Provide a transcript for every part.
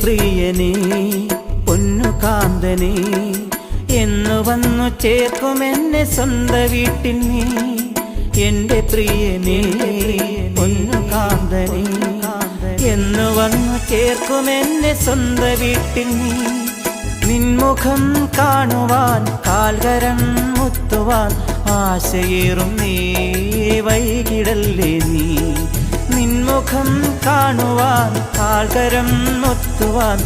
പ്രിയനേ പൊന്നു കാന്തനേ എന്നു വന്നു ചേർക്കുമെന്നെ സ്വന്ത വീട്ടിൽ നീ എന്റെ പ്രിയനേ പൊന്നു കാന്തനേ എന്നു വന്നു ചേർക്കുമെന്നെ സ്വന്ത വീട്ടിൽ നീ നിൻമുഖം കാണുവാൻ കാൽകരം മുത്തുവാൻ ആശയേറും നീ വൈകിടല്ലേ നീ നിൻമുഖം കാണുവാൻ കാൽകരം മുത്തുവാൻ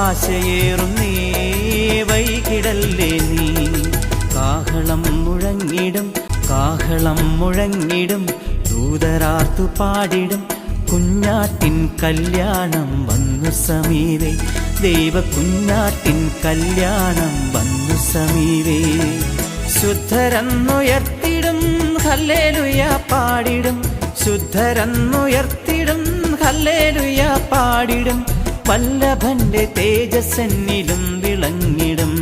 ആശയേറും നീ വൈകിടല്ലേ നീ കാഹളം മുഴങ്ങിടും ദൂതരാർത്തു പാടിടും കുഞ്ഞാട്ടിൻ കല്യാണം വന്നു സമീപേ ദൈവ കുഞ്ഞാട്ടിൻ കല്യാണം വന്നു സമീപേ ശുദ്ധരെന്നുയർത്തിടും ഹല്ലേലൂയ പാടിടും ശുദ്ധരെന്നുയർത്തിടും ഹല്ലേലൂയ പാടിടും വല്ലഭന്റെ തേജസ്സെന്നിലും വിളങ്ങിടും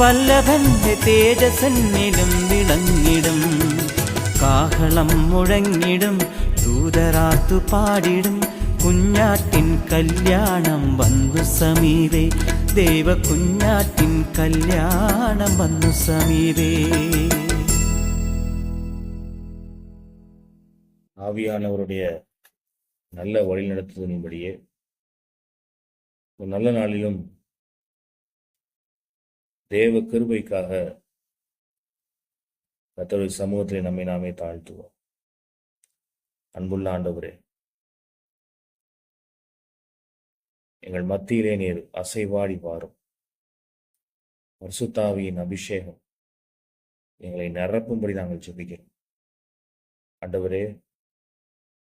വല്ലഭന്റെ തേജസ്സെന്നിലും വിളങ്ങിടും കാഹളം മുഴങ്ങിടും ദൂതരാർത്തു പാടിടും കുഞ്ഞാട്ടിൻ കല്യാണം വന്നു സമീപേ ദൈവ കുഞ്ഞാട്ടിൻ കല്യാണം വന്നു സമീപേ. ஆவியானவருடைய நல்ல வழிநடத்துதலின்படியே நல்ல நாளிலும் தேவ கிருபைக்காக கர்த்தருடைய சமூகத்தில் நம்மை நாமே தாழ்த்துவோம். அன்புள்ள ஆண்டவரே, எங்கள் மத்தியிலே நீர் அசைவாடி வாரும். பரிசுத்தாவியின் அபிஷேகம் எங்களை நிரப்பும்படி நாங்கள் ஜெபிக்கிறோம். ஆண்டவரே,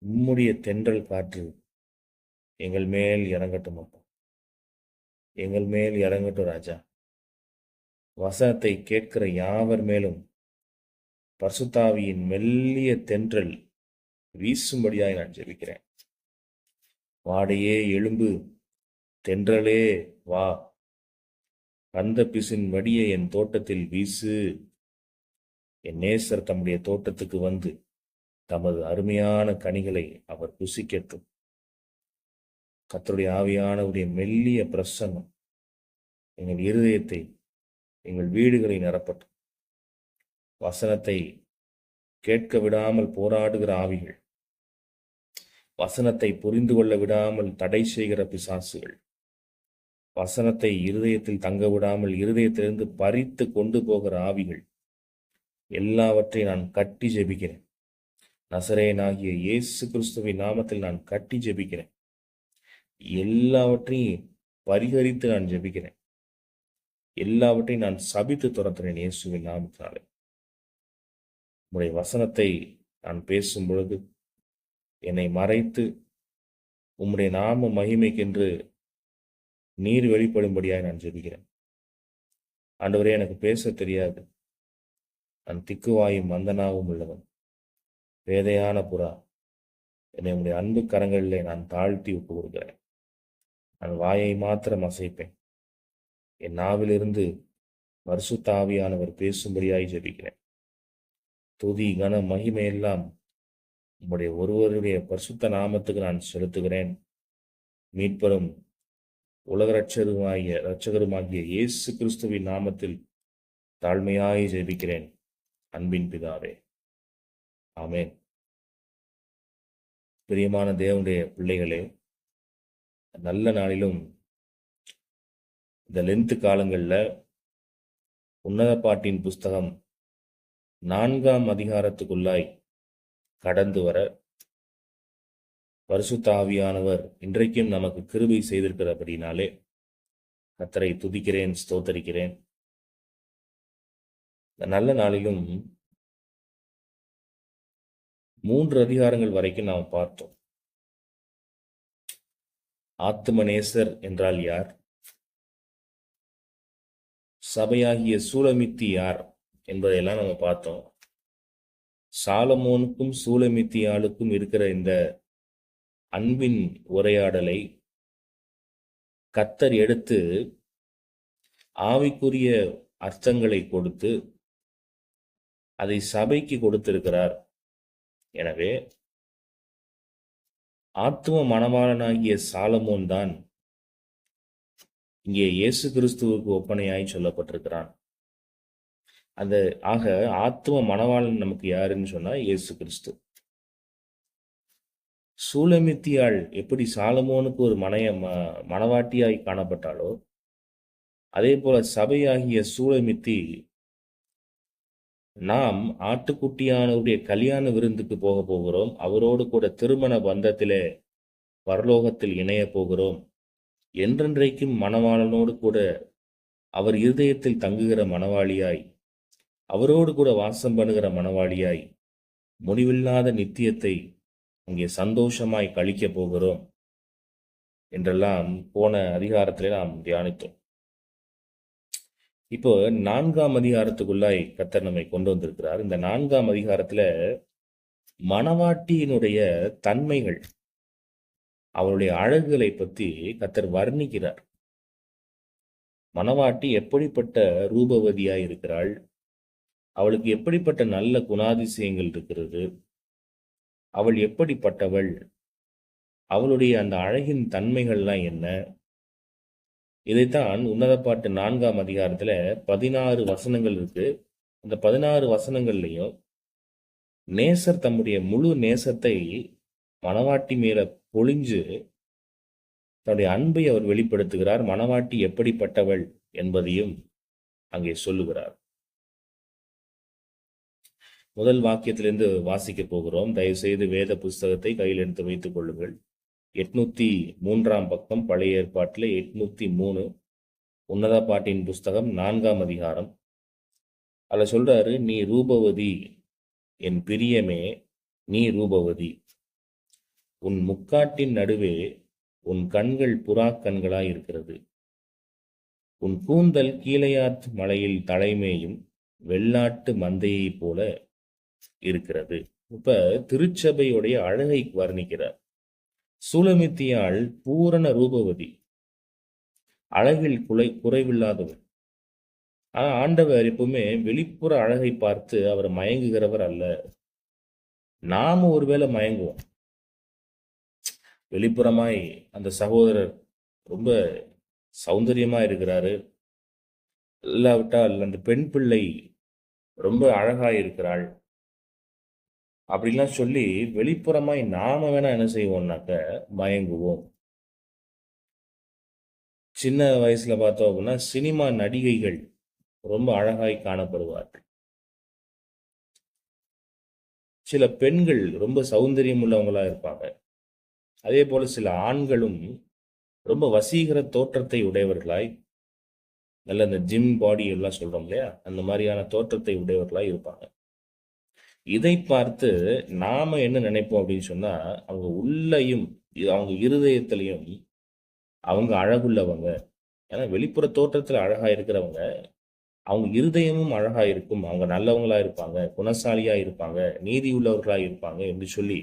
உம்முடைய தென்றல் காற்று எங்கள் மேல் இறங்கட்டும் அப்பா, எங்கள் மேல் இறங்கட்டும் ராஜா. வசனத்தை கேட்கிற யாவர் மேலும் பரிசுத்தாவியின் மெல்லிய தென்றல் வீசும்படியாய் நான் ஜெபிக்கிறேன். வாடையே எழும்பு, தென்றலே வா, அந்த பிசின் வடியை என் தோட்டத்தில் வீசு. என் நேசர் தம்முடைய தோட்டத்துக்கு வந்து தமது அருமையான கனிகளை அவர் புசிக்கட்டும். கர்த்தருடைய ஆவியானவருடைய மெல்லிய பிரசன்னம் எங்கள் இருதயத்தை, எங்கள் வீடுகளை நிரப்பட்டும். வசனத்தை கேட்க விடாமல் போராடுகிற ஆவிகள், வசனத்தை புரிந்து கொள்ள விடாமல் தடை செய்கிற பிசாசுகள், வசனத்தை இருதயத்தில் தங்க விடாமல் இருதயத்திலிருந்து பறித்து கொண்டு போகிற ஆவிகள், எல்லாவற்றையும் நான் கட்டி ஜெபிக்கிறேன். நசரேயனாகிய இயேசு கிறிஸ்துவின் நாமத்தில் நான் கட்டி ஜெபிக்கிறேன். எல்லாவற்றையும் பரிகரித்து நான் ஜெபிக்கிறேன். எல்லாவற்றையும் நான் சபித்து துரத்துறேன் இயேசுவின் நாமத்தினாலே. உம்முடைய வசனத்தை நான் பேசும் பொழுது என்னை மறைத்து உம்முடைய நாம மகிமைக்கென்று நீர் வெளிப்படும்படியாக நான் ஜெபிக்கிறேன். ஆண்டவரே, எனக்கு பேச தெரியாது. நான் திக்குவாயும் மந்தனாவும் உள்ளவன், வேதையான புறா. என்னை உம்முடைய அன்பு கரங்களிலே நான் தாழ்த்தி விட்டு கொடுக்கிறேன். நான் வாயை மாத்திரம் அசைப்பேன். என் நாவிலிருந்து பரிசுத்த ஆவியானவர் பேசும்படியாய் ஜெபிக்கிறேன். துதி கன மகிமையெல்லாம் உம்முடைய ஒருவருடைய பரிசுத்த நாமத்துக்கு நான் செலுத்துகிறேன். மீட்பரும் உலக இரட்சகருமாகிய இயேசு கிறிஸ்துவின் நாமத்தில் தாழ்மையாய் ஜெபிக்கிறேன். அன்பின் பிதாவே, ஆமென். பிரியமான தேவனுடைய பிள்ளைகளே, நல்ல நாளிலும் இந்த லென்த் காலங்களில் உன்னத பாட்டின் புஸ்தகம் 4ஆம் அதிகாரத்துக்குள்ளாய் கடந்து வர பரிசுத்த ஆவியானவர் இன்றைக்கும் நமக்கு கிருபை செய்திருக்கிறபடினாலே கர்த்தரை துதிக்கிறேன், ஸ்தோத்தரிக்கிறேன். இந்த நல்ல நாளிலும் 3 அதிகாரங்கள் வரைக்கும் நாம் பார்த்தோம். ஆத்துமநேசர் என்றால் யார்? சபையாகிய சூலமித்தி யார் என்பதையெல்லாம் நம்ம பார்த்தோம். சாலமோனுக்கும் சூலமித்தியாளுக்கும் இருக்கிற இந்த அன்பின் உரையாடலை கர்த்தர் எடுத்து ஆவிக்குரிய அர்த்தங்களை கொடுத்து அதை சபைக்கு கொடுத்திருக்கிறார். எனவே ஆத்தும மணவாளனாகிய சாலமோன் தான் இங்கே இயேசு கிறிஸ்துவுக்கு ஒப்பனையாய் சொல்லப்பட்டிருக்கிறான். அந்த ஆக ஆத்தும மணவாளன் நமக்கு யாருன்னு சொன்னா இயேசு கிறிஸ்து. சூலமித்தியாள் எப்படி சாலமோனுக்கு ஒரு மணவாட்டியாய் காணப்பட்டாலோ, அதே போல சபையாகிய சூலமித்தி நாம் ஆட்டுக்குட்டியானவருடைய கல்யாண விருந்துக்கு போக போகிறோம். அவரோடு கூட திருமண பந்தத்திலே பரலோகத்தில் இணைய போகிறோம். என்றென்றைக்கும் மணவாளனோடு கூட அவர் இருதயத்தில் தங்குகிற மணவாளியாய், அவரோடு கூட வாசம் பண்ணுகிற மணவாளியாய், முடிவில்லாத நித்தியத்தை அங்கே சந்தோஷமாய் கழிக்க போகிறோம் என்றெல்லாம் போன அதிகாரத்திலே நாம் தியானித்தோம். இப்போ 4ஆம் அதிகாரத்துக்குள்ளாய் கர்த்தர் நம்மை கொண்டு வந்திருக்கிறார். இந்த 4ஆம் அதிகாரத்துல மணவாட்டியினுடைய தன்மைகள், அவளுடைய அழகுகளை பத்தி கர்த்தர் வர்ணிக்கிறார். மணவாட்டி எப்படிப்பட்ட ரூபவதியாய் இருக்கிறாள், அவளுக்கு எப்படிப்பட்ட நல்ல குணாதிசயங்கள் இருக்கிறது, அவள் எப்படிப்பட்டவள், அவளுடைய அந்த அழகின் தன்மைகள்லாம் என்ன, இதைத்தான் உன்னத பாட்டு 4ஆம் அதிகாரத்துல 16 வசனங்கள் இருக்கு. அந்த 16 வசனங்கள்லையும் நேசர் தம்முடைய முழு நேசத்தை மணவாட்டி மேல பொழிஞ்சு தன்னுடைய அன்பை அவர் வெளிப்படுத்துகிறார். மணவாட்டி எப்படிப்பட்டவள் என்பதையும் அங்கே சொல்லுகிறார். முதல் வாக்கியத்திலிருந்து வாசிக்க போகிறோம். தயவு செய்து வேத புஸ்தகத்தை கையில் எடுத்து வைத்துக் கொள்ளுங்கள். 803ஆம் பக்கம், பழைய ஏற்பாட்டில் 803, உன்னத பாட்டின் புஸ்தகம் 4ஆம் அதிகாரம். அதில் சொல்றாரு, நீ ரூபவதி, என் பிரியமே நீ ரூபவதி, உன் முக்காட்டின் நடுவே உன் கண்கள் புறா கண்களாய் இருக்கிறது, உன் கூந்தல் கீழையாத் மலையில் தலைமேயும் வெள்ளாட்டு மந்தையைப் போல இருக்கிறது. இப்ப திருச்சபையுடைய அழகை வர்ணிக்கிறார். சூலமித்தியாள் பூரண ரூபவதி, அழகில் குறைவில்லாதவர். ஆனா ஆண்டவர் எப்பவுமே வெளிப்புற அழகை பார்த்து அவர் மயங்குகிறவர் அல்ல. நாம ஒருவேளை மயங்குவோம். வெளிப்புறமாய் அந்த சகோதரர் ரொம்ப சௌந்தரியமா இருக்கிறாரு, இல்லாவிட்டால் அந்த பெண் பிள்ளை ரொம்ப அழகா இருக்கிறாள் அப்படிலாம் சொல்லி வெளிப்புறமாய் நாம வேணா என்ன செய்வோம்னாக்க மயங்குவோம். சின்ன வயசுல பார்த்தோம் அப்படின்னா சினிமா நடிகைகள் ரொம்ப அழகாய் காணப்படுவார்கள். சில பெண்கள் ரொம்ப சௌந்தரியம் உள்ளவங்களா இருப்பாங்க. அதே போல சில ஆண்களும் ரொம்ப வசீகர தோற்றத்தை உடையவர்களாய், நல்ல இந்த ஜிம் பாடி எல்லாம் சொல்றோம் இல்லையா, அந்த மாதிரியான தோற்றத்தை உடையவர்களாய் இருப்பாங்க. இதை பார்த்து நாம என்ன நினைப்போம் அப்படின்னு சொன்னா, அவங்க உள்ளையும் அவங்க இருதயத்திலையும் அவங்க அழகுள்ளவங்க. ஏன்னா வெளிப்புற தோற்றத்துல அழகா இருக்கிறவங்க, அவங்க இருதயமும் அழகா இருக்கும், அவங்க நல்லவங்களா இருப்பாங்க, குணசாலியா இருப்பாங்க, நீதி உள்ளவர்களா இருப்பாங்க என்று சொல்லி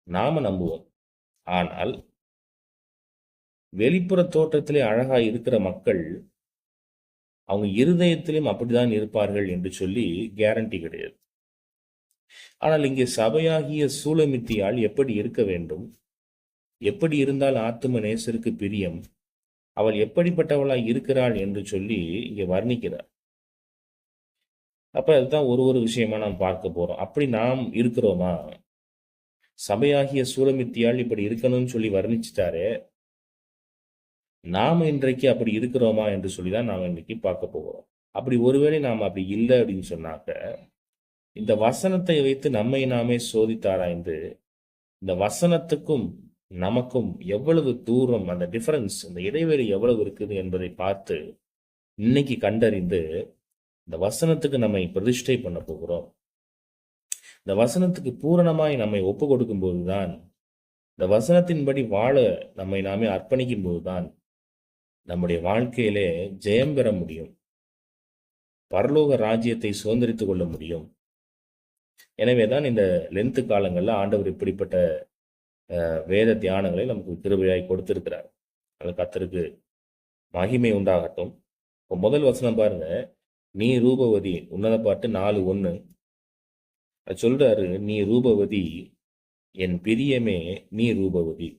நாம நம்புவோம். ஆனால் வெளிப்புற தோற்றத்திலே அழகா இருக்கிற மக்கள் அவங்க இருதயத்திலும் அப்படிதான் இருப்பார்கள் என்று சொல்லி கேரண்டி கிடையாது. ஆனால் இங்கே சபையாகிய சூலமித்தியாள் எப்படி இருக்க வேண்டும், எப்படி இருந்தால் ஆத்தும நேசருக்கு பிரியம், அவள் எப்படிப்பட்டவளாய் இருக்கிறாள் என்று சொல்லி இங்கே வர்ணிக்கிறார். அப்ப அதுதான் ஒரு விஷயமா நாம் பார்க்க போறோம். அப்படி நாம் இருக்கிறோமா? சபையாகிய சூலமித்தியாள் இப்படி இருக்கணும்னு சொல்லி வர்ணிச்சுட்டாரே, நாம இன்றைக்கு அப்படி இருக்கிறோமா என்று சொல்லிதான் நாம் இன்னைக்கு பார்க்க போகிறோம். அப்படி ஒருவேளை நாம் அப்படி இல்லை அப்படின்னு சொன்னாக்க, இந்த வசனத்தை வைத்து நம்மை நாமே சோதித்தாராய்ந்து, இந்த வசனத்துக்கும் நமக்கும் எவ்வளவு தூரம், அந்த டிஃபரன்ஸ், அந்த இடைவெளி எவ்வளவு இருக்குது என்பதை பார்த்து இன்னைக்கு கண்டறிந்து இந்த வசனத்துக்கு நம்மை பிரதிஷ்டை பண்ண போகிறோம். இந்த வசனத்துக்கு பூரணமாய் நம்மை ஒப்பு கொடுக்கும் போதுதான், இந்த வசனத்தின்படி வாழ நம்மை நாமே அர்ப்பணிக்கும் போதுதான் நம்முடைய வாழ்க்கையிலே ஜெயம் பெற முடியும், பரலோக ராஜ்யத்தை சுதந்திரித்துக் கொள்ள முடியும். எனவேதான் இந்த லென்த்து காலங்கள்ல ஆண்டவர் இப்படிப்பட்ட வேத தியானங்களை நமக்கு கிருபையாய் கொடுத்திருக்கிறார். அது கர்த்தருக்கு மகிமை உண்டாகட்டும். இப்போ முதல் வசனம் பாருங்க, நீ ரூபவதி, உன்னத பாட்டு 4:1. அது சொல்றாரு, நீ ரூபவதி, என் பிரியமே நீ ரூபவதி.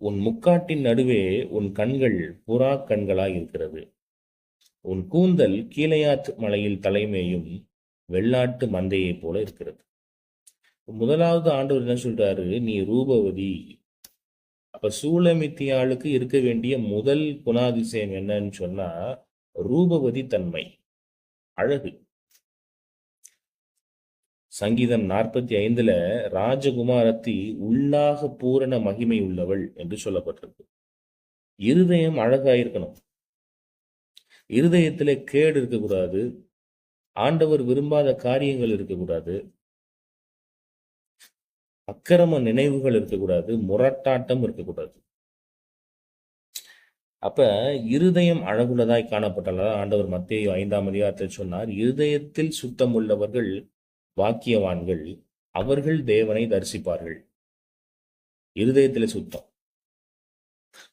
உன் முக்காட்டின் நடுவே உன் கண்கள் புறா கண்களாய் இருக்கிறது. உன் கூந்தல் கீலேயாத் மலையில் தலைமேயும் வெள்ளாட்டு மந்தையைப் போல இருக்கிறது. முதலாவது ஆண்டவர் என்ன சொல்றாரு? நீ ரூபவதி. அப்ப சூலமித்தியாளுக்கு இருக்க வேண்டிய முதல் குணாதிசயம் என்னன்னு சொன்னா ரூபவதி தன்மை, அழகு. சங்கீதம் 45 ராஜகுமாரத்தி உள்ளாக பூரண மகிமை உள்ளவள் என்று சொல்லப்பட்டிருக்கு. இருதயம் அழகா இருக்கணும். இருதயத்திலே கேடு இருக்கக்கூடாது. ஆண்டவர் விரும்பாத காரியங்கள் இருக்கக்கூடாது. அக்கிரம நினைவுகள் இருக்கக்கூடாது. முரட்டாட்டம் இருக்கக்கூடாது. அப்ப இருதயம் அழகுள்ளதாய் காணப்பட்டால் ஆண்டவர் மத்தேயு 5 சொன்னார், இருதயத்தில் சுத்தம் உள்ளவர்கள் வாக்கியவான்கள், அவர்கள் தேவனை தரிசிப்பார்கள். இருதயத்திலே சுத்தம்.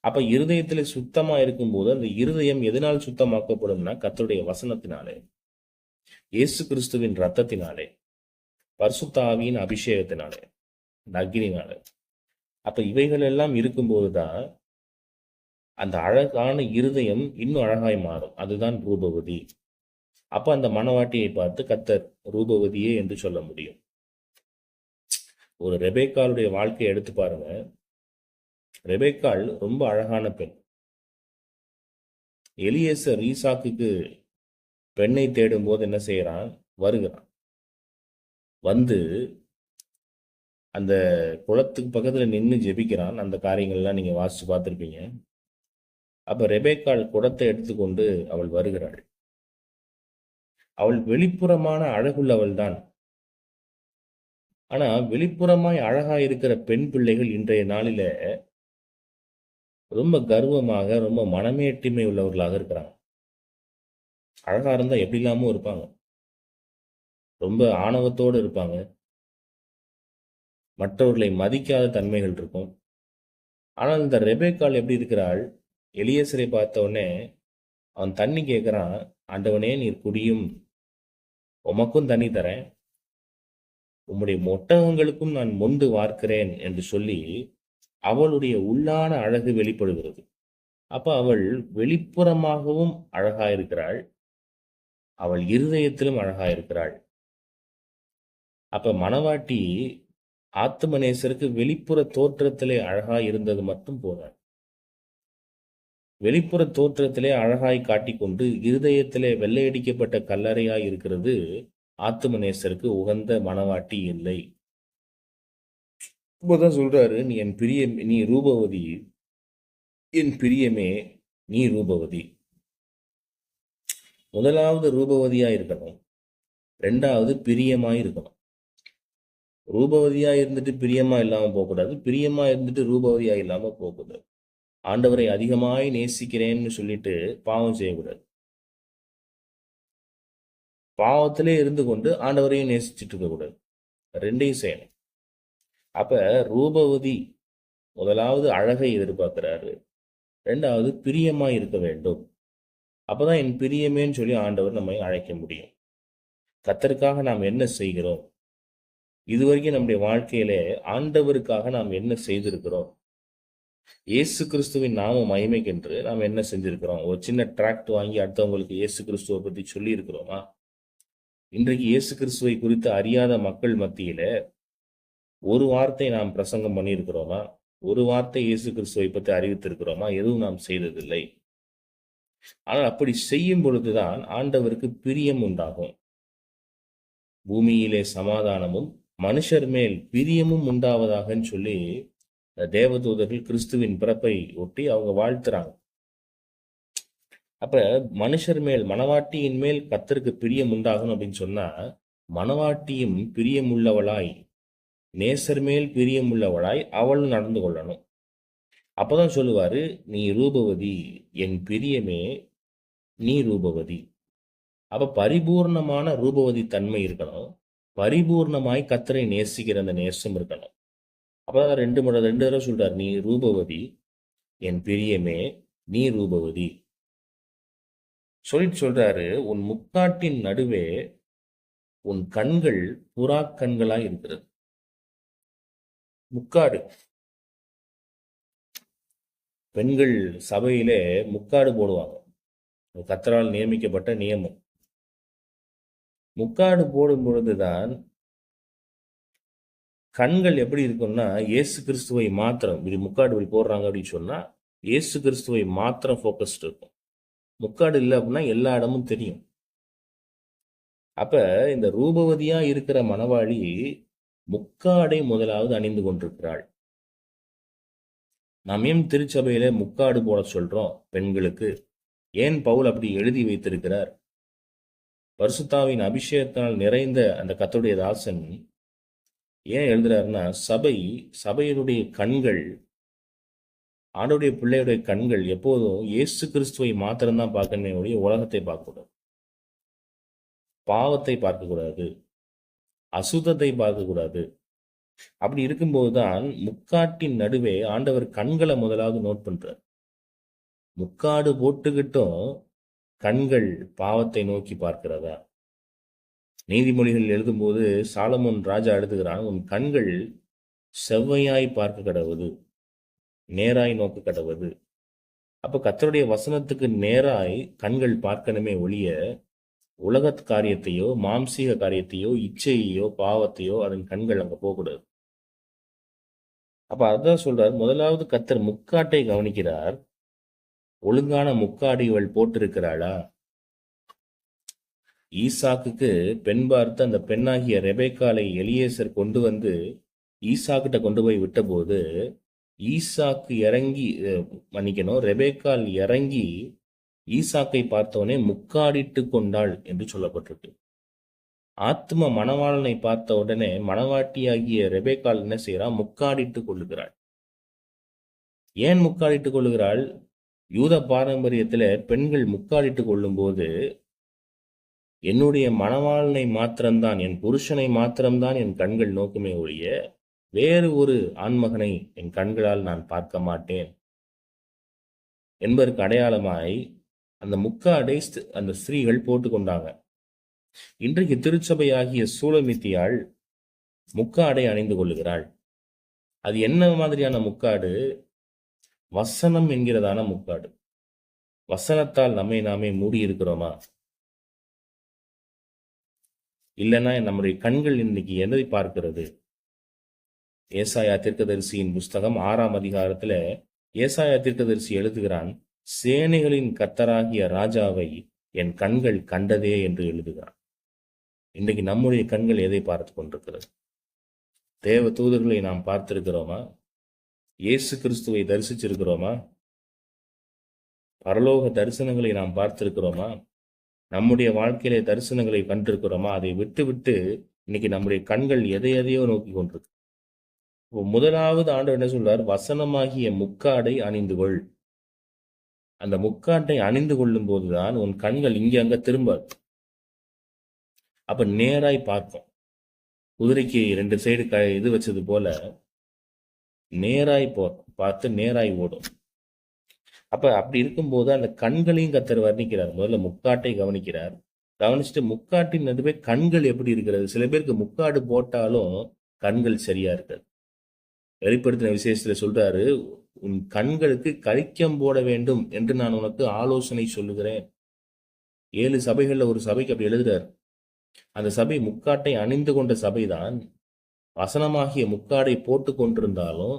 அப்ப இருதயத்திலே சுத்தமா இருக்கும்போது அந்த இருதயம் எதனால் சுத்தமாக்கப்படும்னா கர்த்தருடைய வசனத்தினாலே, இயேசு கிறிஸ்துவின் ரத்தத்தினாலே, பரிசுத்த ஆவியின் அபிஷேகத்தினாலே, அக்னினாலே. அப்ப இவைகள் எல்லாம் இருக்கும்போதுதான் அந்த அழகான இருதயம் இன்னும் அழகாய் மாறும். அதுதான் ரூபவதி. அப்ப அந்த மணவாட்டியை பார்த்து கர்த்தர் ரூபவதியே என்று சொல்ல முடியும். ஒரு ரெபேக்காளுடைய வாழ்க்கையை எடுத்து பாருங்க. ரெபேக்காள் ரொம்ப அழகான பெண். எலியேசர் ஈசாக்குக்கு பெண்ணை தேடும் போது என்ன செய்யறான்? வருகிறான். வந்து அந்த குளத்துக்கு பக்கத்துல நின்று ஜெபிக்கிறான். அந்த காரியங்கள்லாம் நீங்க வாசிச்சு பார்த்துருப்பீங்க. அப்ப ரெபேக்காள் குடத்தை எடுத்துக்கொண்டு அவள் வருகிறாள். அவள் வெளிப்புறமான அழகுள்ளவள் தான். ஆனா வெளிப்புறமாய் அழகா இருக்கிற பெண் பிள்ளைகள் இன்றைய நாளில ரொம்ப கர்வமாக, ரொம்ப மனமேட்டிமை உள்ளவர்களாக இருக்கிறாங்க. அழகா இருந்தா எப்படி இல்லாமோ இருப்பாங்க. ரொம்ப ஆணவத்தோடு இருப்பாங்க. மற்றவர்களை மதிக்காத தன்மைகள் இருக்கும். ஆனால் இந்த ரெபேக்காள் எப்படி இருக்கிறாள்? எலியேசரை பார்த்த உடனே அவன் தண்ணி கேட்கிறான். ஆண்டவனே நீர் குடியும், உமக்கும் தண்ணி தரேன், உம்முடைய ஒட்டகங்களுக்கும் நான் மொண்டு வார்க்கிறேன் என்று சொல்லி அவளுடைய உள்ளான அழகு வெளிப்படுகிறது. அப்ப அவள் வெளிப்புறமாகவும் அழகா இருக்கிறாள், அவள் இருதயத்திலும் அழகா இருக்கிறாள். அப்ப மணவாட்டி ஆத்துமநேசருக்கு வெளிப்புற தோற்றத்திலே அழகா இருந்தது மட்டும் போதாது. வெளிப்புற தோற்றத்திலே அழகாய் காட்டிக்கொண்டு இருதயத்திலே வெள்ளையடிக்கப்பட்ட கல்லறையாய் இருக்கிறது ஆத்துமநேசருக்கு உகந்த மணவாட்டி இல்லை. இப்போதான் சொல்றாரு, நீ என் பிரிய, நீ ரூபவதி, என் பிரியமே நீ ரூபவதி. முதலாவது ரூபவதியா இருக்கணும், ரெண்டாவது பிரியமா இருக்கணும். ரூபவதியா இருந்துட்டு பிரியமா இல்லாம போகக்கூடாது, பிரியமா இருந்துட்டு ரூபவதியா இல்லாம போகக்கூடாது. ஆண்டவரை அதிகமாய் நேசிக்கிறேன்னு சொல்லிட்டு பாவம் செய்யக்கூடாது. பாவத்திலே இருந்து கொண்டு ஆண்டவரையும் நேசிச்சுட்டு இருக்கக்கூடாது. ரெண்டையும் செய்யணும். அப்ப ரூபவதி முதலாவது அழகை எதிர்பார்க்கிறாரு, ரெண்டாவது பிரியமாய் இருக்க வேண்டும். அப்பதான் என் பிரியமேன்னு சொல்லி ஆண்டவர் நம்மை அழைக்க முடியும். கர்த்தருக்காக நாம் என்ன செய்கிறோம்? இதுவரைக்கும் நம்முடைய வாழ்க்கையிலே ஆண்டவருக்காக நாம் என்ன செய்திருக்கிறோம்? இயேசு கிறிஸ்துவின் நாம மகிமைக்கென்று நாம் என்ன செஞ்சிருக்கிறோம்? ஒரு சின்ன டிராக்ட் வாங்கி அடுத்தவங்களுக்கு இயேசு கிறிஸ்துவை பத்தி சொல்லி இருக்கிறோமா? இன்றைக்கு இயேசு கிறிஸ்துவை குறித்து அறியாத மக்கள் மத்தியில ஒரு வார்த்தை நாம் பிரசங்கம் பண்ணியிருக்கிறோமா? ஒரு வார்த்தை இயேசு கிறிஸ்துவை பற்றி அறிவித்திருக்கிறோமா? எதுவும் நாம் செய்ததில்லை. ஆனால் அப்படி செய்யும் பொழுதுதான் ஆண்டவருக்கு பிரியம் உண்டாகும். பூமியிலே சமாதானமும் மனுஷர் மேல் பிரியமும் உண்டாவதாகன்னு சொல்லி தேவதூதர்கள் கிறிஸ்துவின் பிறப்பை ஒட்டி அவங்க வாழ்த்துறாங்க. அப்ப மனுஷர் மேல், மணவாட்டியின் மேல் கர்த்தருக்கு பிரியம் உண்டாகணும் அப்படின்னு சொன்னா மணவாட்டியும் பிரியம் உள்ளவளாய், நேசர் மேல் பிரியம் உள்ளவளாய் அவளும் நடந்து கொள்ளணும். அப்பதான் சொல்லுவாரு, நீ ரூபவதி, என் பிரியமே நீ ரூபவதி. அப்ப பரிபூர்ணமான ரூபவதி தன்மை இருக்கணும். பரிபூர்ணமாய் கர்த்தரை நேசிக்கிற அந்த நேசம் இருக்கணும். அப்பதான் ரெண்டு தடவை சொல்றாரு, நீ ரூபவதி, என் பிரியமே நீ ரூபவதி. சொல்லிட்டு சொல்றாரு, உன் முக்காட்டின் நடுவே உன் கண்கள் புறா கண்களாய் இருக்கிறது. முக்காடு பெண்கள் சபையிலே முக்காடு போடுவாங்க. கர்த்தரால் நியமிக்கப்பட்ட நியமம். முக்காடு போடும் பொழுதுதான் கண்கள் எப்படி இருக்கும்னா இயேசு கிறிஸ்துவை மாத்திரம் இப்படி முக்காடு இப்படி போடுறாங்க அப்படின்னு சொன்னா இயேசு கிறிஸ்துவை மாத்திரம் ஃபோக்கஸ்ட் இருக்கும். முக்காடு இல்லை அப்படின்னா எல்லா இடமும் தெரியும். அப்ப இந்த ரூபவதியா இருக்கிற மணவாளி முக்காடை முதலாவது அணிந்து கொண்டிருக்கிறாள். நாம் ஏன் திருச்சபையில முக்காடு போட சொல்றோம் பெண்களுக்கு? ஏன் பவுல் அப்படி எழுதி வைத்திருக்கிறார்? பரிசுத்தாவின் அபிஷேகத்தினால் நிறைந்த அந்த கர்த்தருடைய தாசன் ஏன் எழுதுறாருன்னா, சபையினுடைய கண்கள், ஆண்டவருடைய பிள்ளையுடைய கண்கள் எப்போதும் இயேசு கிறிஸ்துவை மாத்திரம்தான் பார்க்கணுமே ஒழிய உலகத்தை பார்க்கக்கூடாது, பாவத்தை பார்க்கக்கூடாது, அசுத்தத்தை பார்க்கக்கூடாது. அப்படி இருக்கும்போதுதான் முக்காட்டின் நடுவே ஆண்டவர் கண்களை முதலாவது நோட் பண்றார். முக்காடு போட்டுக்கிட்டும் கண்கள் பாவத்தை நோக்கி பார்க்கிறதா? நீதிமொழிகள் எழுதும்போது சாலமோன் ராஜா எழுதுகிறான், உன் கண்கள் செவ்வையாய் பார்க்க கடவுது, நேராய் நோக்க கடவுது. அப்ப கர்த்தருடைய வசனத்துக்கு நேராய் கண்கள் பார்க்கணுமே ஒழிய உலக காரியத்தையோ மாம்சீக காரியத்தையோ இச்சையோ பாவத்தையோ அதன் கண்கள் அங்க போகக்கூடாது. அப்ப அதான் சொல்றார், முதலாவது கர்த்தர் முக்காட்டை கவனிக்கிறார். ஒழுங்கான முக்காடு இவள் போட்டிருக்கிறாளா? ஈசாக்குக்கு பெண் பார்த்து அந்த பெண்ணாகிய ரெபேக்காலை எலியேசர் கொண்டு வந்து ஈசாக்கிட்ட கொண்டு போய் விட்டபோது ஈசாக்கு இறங்கி ரெபேக்கால் இறங்கி ஈசாக்கை பார்த்தவனே முக்காடிட்டு கொண்டாள் என்று சொல்லப்பட்டிருக்கு. ஆத்ம மணவாளனை பார்த்த உடனே மணவாட்டியாகிய ரெபேக்கால் என்ன செய்யறா? முக்காடிட்டு கொள்ளுகிறாள். ஏன் முக்காடிட்டு கொள்ளுகிறாள்? யூத பாரம்பரியத்துல பெண்கள் முக்காடிட்டு கொள்ளும் போது என்னுடைய மணவாளனை மாத்திரம்தான், என் புருஷனை மாத்திரம்தான் என் கண்கள் நோக்குமே ஒழிய வேறு ஒரு ஆண்மகனை என் கண்களால் நான் பார்க்க மாட்டேன் என்பதற்கு அடையாளமாய் அந்த முக்காடை அந்த ஸ்திரீகள் போட்டுக்கொண்டாங்க. இன்றைக்கு திருச்சபையாகிய சூலமித்தியாள் முக்காடை அணிந்து கொள்ளுகிறாள். அது என்ன மாதிரியான முக்காடு? வசனம் என்கிறதான முக்காடு. வசனத்தால் நம்மை நாமே மூடி இருக்கிறோமா? இல்லைன்னா நம்முடைய கண்கள் இன்னைக்கு எதை பார்க்கிறது? ஏசாயா தீர்க்கதரிசியின் புஸ்தகம் 6ஆம் அதிகாரத்துல ஏசாயா தீர்க்கதரிசி எழுதுகிறான், சேனைகளின் கர்த்தராகிய ராஜாவை என் கண்கள் கண்டதே என்று எழுதுகிறான். இன்றைக்கு நம்முடைய கண்கள் எதை பார்த்து கொண்டிருக்கிறது? தேவ தூதர்களை நாம் பார்த்திருக்கிறோமா? இயேசு கிறிஸ்துவை தரிசிச்சிருக்கிறோமா? பரலோக தரிசனங்களை நாம் பார்த்திருக்கிறோமா? நம்முடைய வாழ்க்கையிலே தரிசனங்களை கண்டிருக்கிறோமா? அதை விட்டு விட்டு இன்னைக்கு நம்முடைய கண்கள் எதையோ நோக்கி கொண்டிருக்கு. முதலாவது ஆண்டவர் என்ன சொல்றார்? வசனமாகிய முக்காடை அணிந்து கொள். அந்த முக்காட்டை அணிந்து கொள்ளும் போதுதான் உன் கண்கள் இங்க அங்க திரும்பாது. அப்ப நேராய் பார்க்கும். குதிரைக்கு 2 சைடு இது வச்சது போல நேராய் பார்த்து நேராய் ஓடும். அப்ப அப்படி இருக்கும்போது அந்த கண்களையும் கர்த்தர் வர்ணிக்கிறார். முதல்ல முக்காட்டை கவனிக்கிறார். கவனிச்சுட்டு முக்காட்டின் நடுவே கண்கள் எப்படி இருக்கிறது? சில பேருக்கு முக்காடு போட்டாலும் கண்கள் சரியா இருக்காது. வெளிப்படுத்தின விசேஷத்துல சொல்றாரு, உன் கண்களுக்கு கரிக்கம் போட வேண்டும் என்று நான் உனக்கு ஆலோசனை சொல்லுகிறேன். 7 சபைகள்ல ஒரு சபைக்கு அப்படி எழுதுறாரு. அந்த சபை முக்காட்டை அணிந்து கொண்ட சபைதான். வசனமாகிய முக்காடை போட்டு கொண்டிருந்தாலும்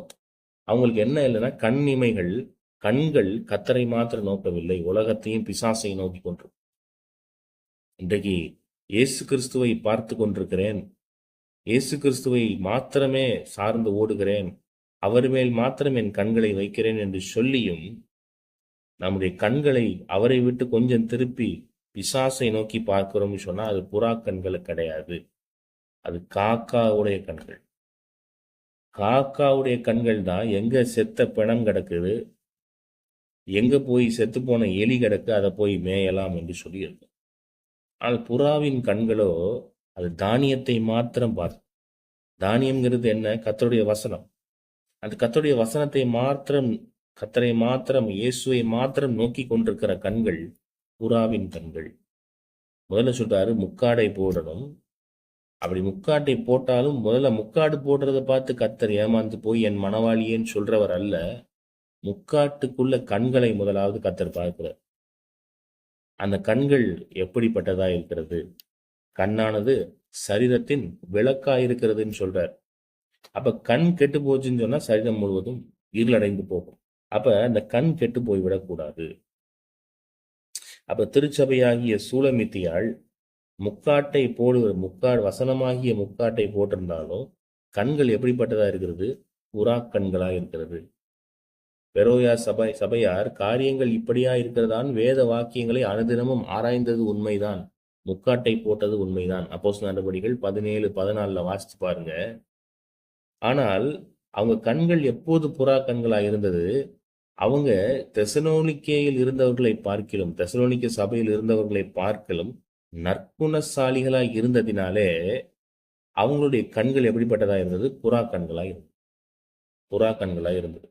அவங்களுக்கு என்ன இல்லைன்னா கண் இமைகள், கண்கள் கர்த்தரை மாத்திரம் நோக்கவில்லை, உலகத்தையும் பிசாசையும் நோக்கி கொண்டிருக்கும். இன்றைக்கு இயேசு கிறிஸ்துவை பார்த்து கொண்டிருக்கிறேன், இயேசு கிறிஸ்துவை மாத்திரமே சார்ந்து ஓடுகிறேன், அவர் மேல் மாத்திரம் என் கண்களை வைக்கிறேன் என்று சொல்லியும் நம்முடைய கண்களை அவரை விட்டு கொஞ்சம் திருப்பி பிசாசை நோக்கி பார்க்கிறோம்னு சொன்னா அது புறா கண்கள் கிடையாது, அது காக்காவுடைய கண்கள். காக்காவுடைய கண்கள் தான் எங்க செத்த பிணம் கிடக்குது, எங்க போய் செத்து போன எலி கிடக்கு, அதை போய் மேயலாம் என்று சொல்லியிருக்கு. ஆனால் புறாவின் கண்களோ அது தானியத்தை மாத்திரம் பார்க்கும். தானியம்ங்கிறது என்ன? கர்த்தருடைய வசனம். அந்த கர்த்தருடைய வசனத்தை மாத்திரம், கர்த்தரை மாத்திரம், இயேசுவை மாத்திரம் நோக்கி கொண்டிருக்கிற கண்கள் புறாவின் கண்கள். முதல்ல சொல்றாரு முக்காடை போடணும். அப்படி முக்காட்டை போட்டாலும் முதல்ல முக்காடு போடுறதை பார்த்து கர்த்தர் ஏமாந்து போய் என் மணவாளியேன்னு சொல்றவர் அல்ல. முக்காட்டுக்குள்ள கண்களை முதலாவது கர்த்தர் பார்க்கிறார். அந்த கண்கள் எப்படிப்பட்டதா இருக்கிறது? கண்ணானது சரீரத்தின் விளக்கா இருக்கிறதுன்னு சொல்றார். அப்ப கண் கெட்டு போச்சுன்னு சொன்னா சரீரம் முழுவதும் இருளடைந்து போகும். அப்ப அந்த கண் கெட்டு போய்விடக்கூடாது. அப்ப திருச்சபையாகிய சூலமித்தியாள் முக்காட்டை வசனமாகிய முக்காட்டை போட்டிருந்தாலும் கண்கள் எப்படிப்பட்டதா இருக்கிறது? புறா கண்களா இருக்கிறது. பெரோயா சபையார் காரியங்கள் இப்படியா இருக்கிறதான் வேத வாக்கியங்களை அனுதினமும் ஆராய்ந்தது உண்மைதான், முக்காட்டை போட்டது உண்மைதான். அப்போஸ்தலர் நடபடிகள் 17:14 வாசித்து பாருங்க. ஆனால் அவங்க கண்கள் எப்போது புறா கண்களா இருந்தது? அவங்க தெசலோனிக்கேயில் இருந்தவர்களை பார்க்கிலும், தெசலோனிக்க சபையில் இருந்தவர்களை பார்க்கிலும் நற்குணசாலிகளாய் இருந்ததினாலே அவங்களுடைய கண்கள் எப்படிப்பட்டதா இருந்தது? புறா கண்களா இருந்தது. புறா கண்களா இருந்தது.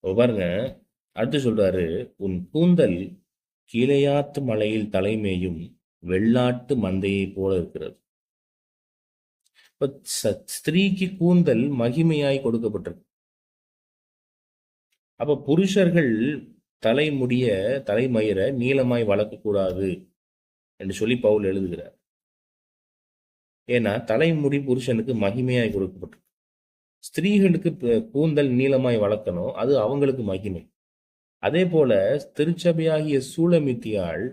பாருங்க, அடுத்து சொல்றாரு, உன் கூந்தல் கீலேயாத்து மலையில் தலைமேயும் வெள்ளாட்டு மந்தையை போல இருக்கிறது. இப்ப ஸ்திரீக்கு கூந்தல் மகிமையாய் கொடுக்கப்பட்டிருக்கு. அப்ப புருஷர்கள் தலைமயிர நீளமாய் வளர்க்கக்கூடாது என்று சொல்லி பவுல் எழுதுகிறார். ஏன்னா தலைமுடி புருஷனுக்கு மகிமையாய் கொடுக்கப்பட்டிருக்கு. ஸ்திரீகளுக்கு கூந்தல் நீளமாய் வளர்க்கணும், அது அவங்களுக்கு மகிமை. அதே போல திருச்சபையாகிய சூலமித்தியாள்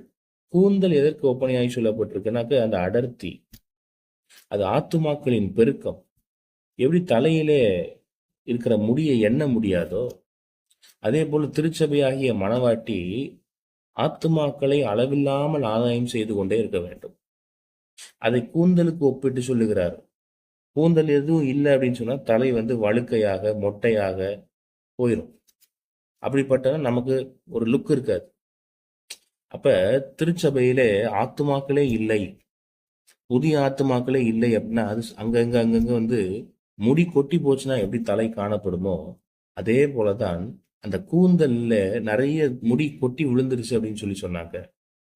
கூந்தல் எதற்கு ஒப்பனையாய் சொல்லப்பட்டிருக்குனாக்க அந்த அடர்த்தி, அது ஆத்துமாக்களின் பெருக்கம். எப்படி தலையிலே இருக்கிற முடியை எண்ண முடியாதோ அதே போல திருச்சபையாகிய மணவாட்டி ஆத்துமாக்களை அளவில்லாமல் ஆதாயம் செய்து கொண்டே இருக்க வேண்டும். அதை கூந்தலுக்கு ஒப்பிட்டு சொல்லுகிறார். கூந்தல் எதுவும் இல்லை அப்படின்னு சொன்னா தலை வழுக்கையாக மொட்டையாக போயிடும். அப்படிப்பட்ட நமக்கு ஒரு லுக் இருக்காது. அப்ப திருச்சபையிலே ஆத்துமாக்களே இல்லை, புதிய ஆத்துமாக்களே இல்லை அப்படின்னா அது அங்கங்க முடி கொட்டி போச்சுன்னா எப்படி தலை காணப்படுமோ அதே போலதான் அந்த கூந்தல்ல நிறைய முடி கொட்டி விழுந்துருச்சு அப்படின்னு சொன்னாங்க.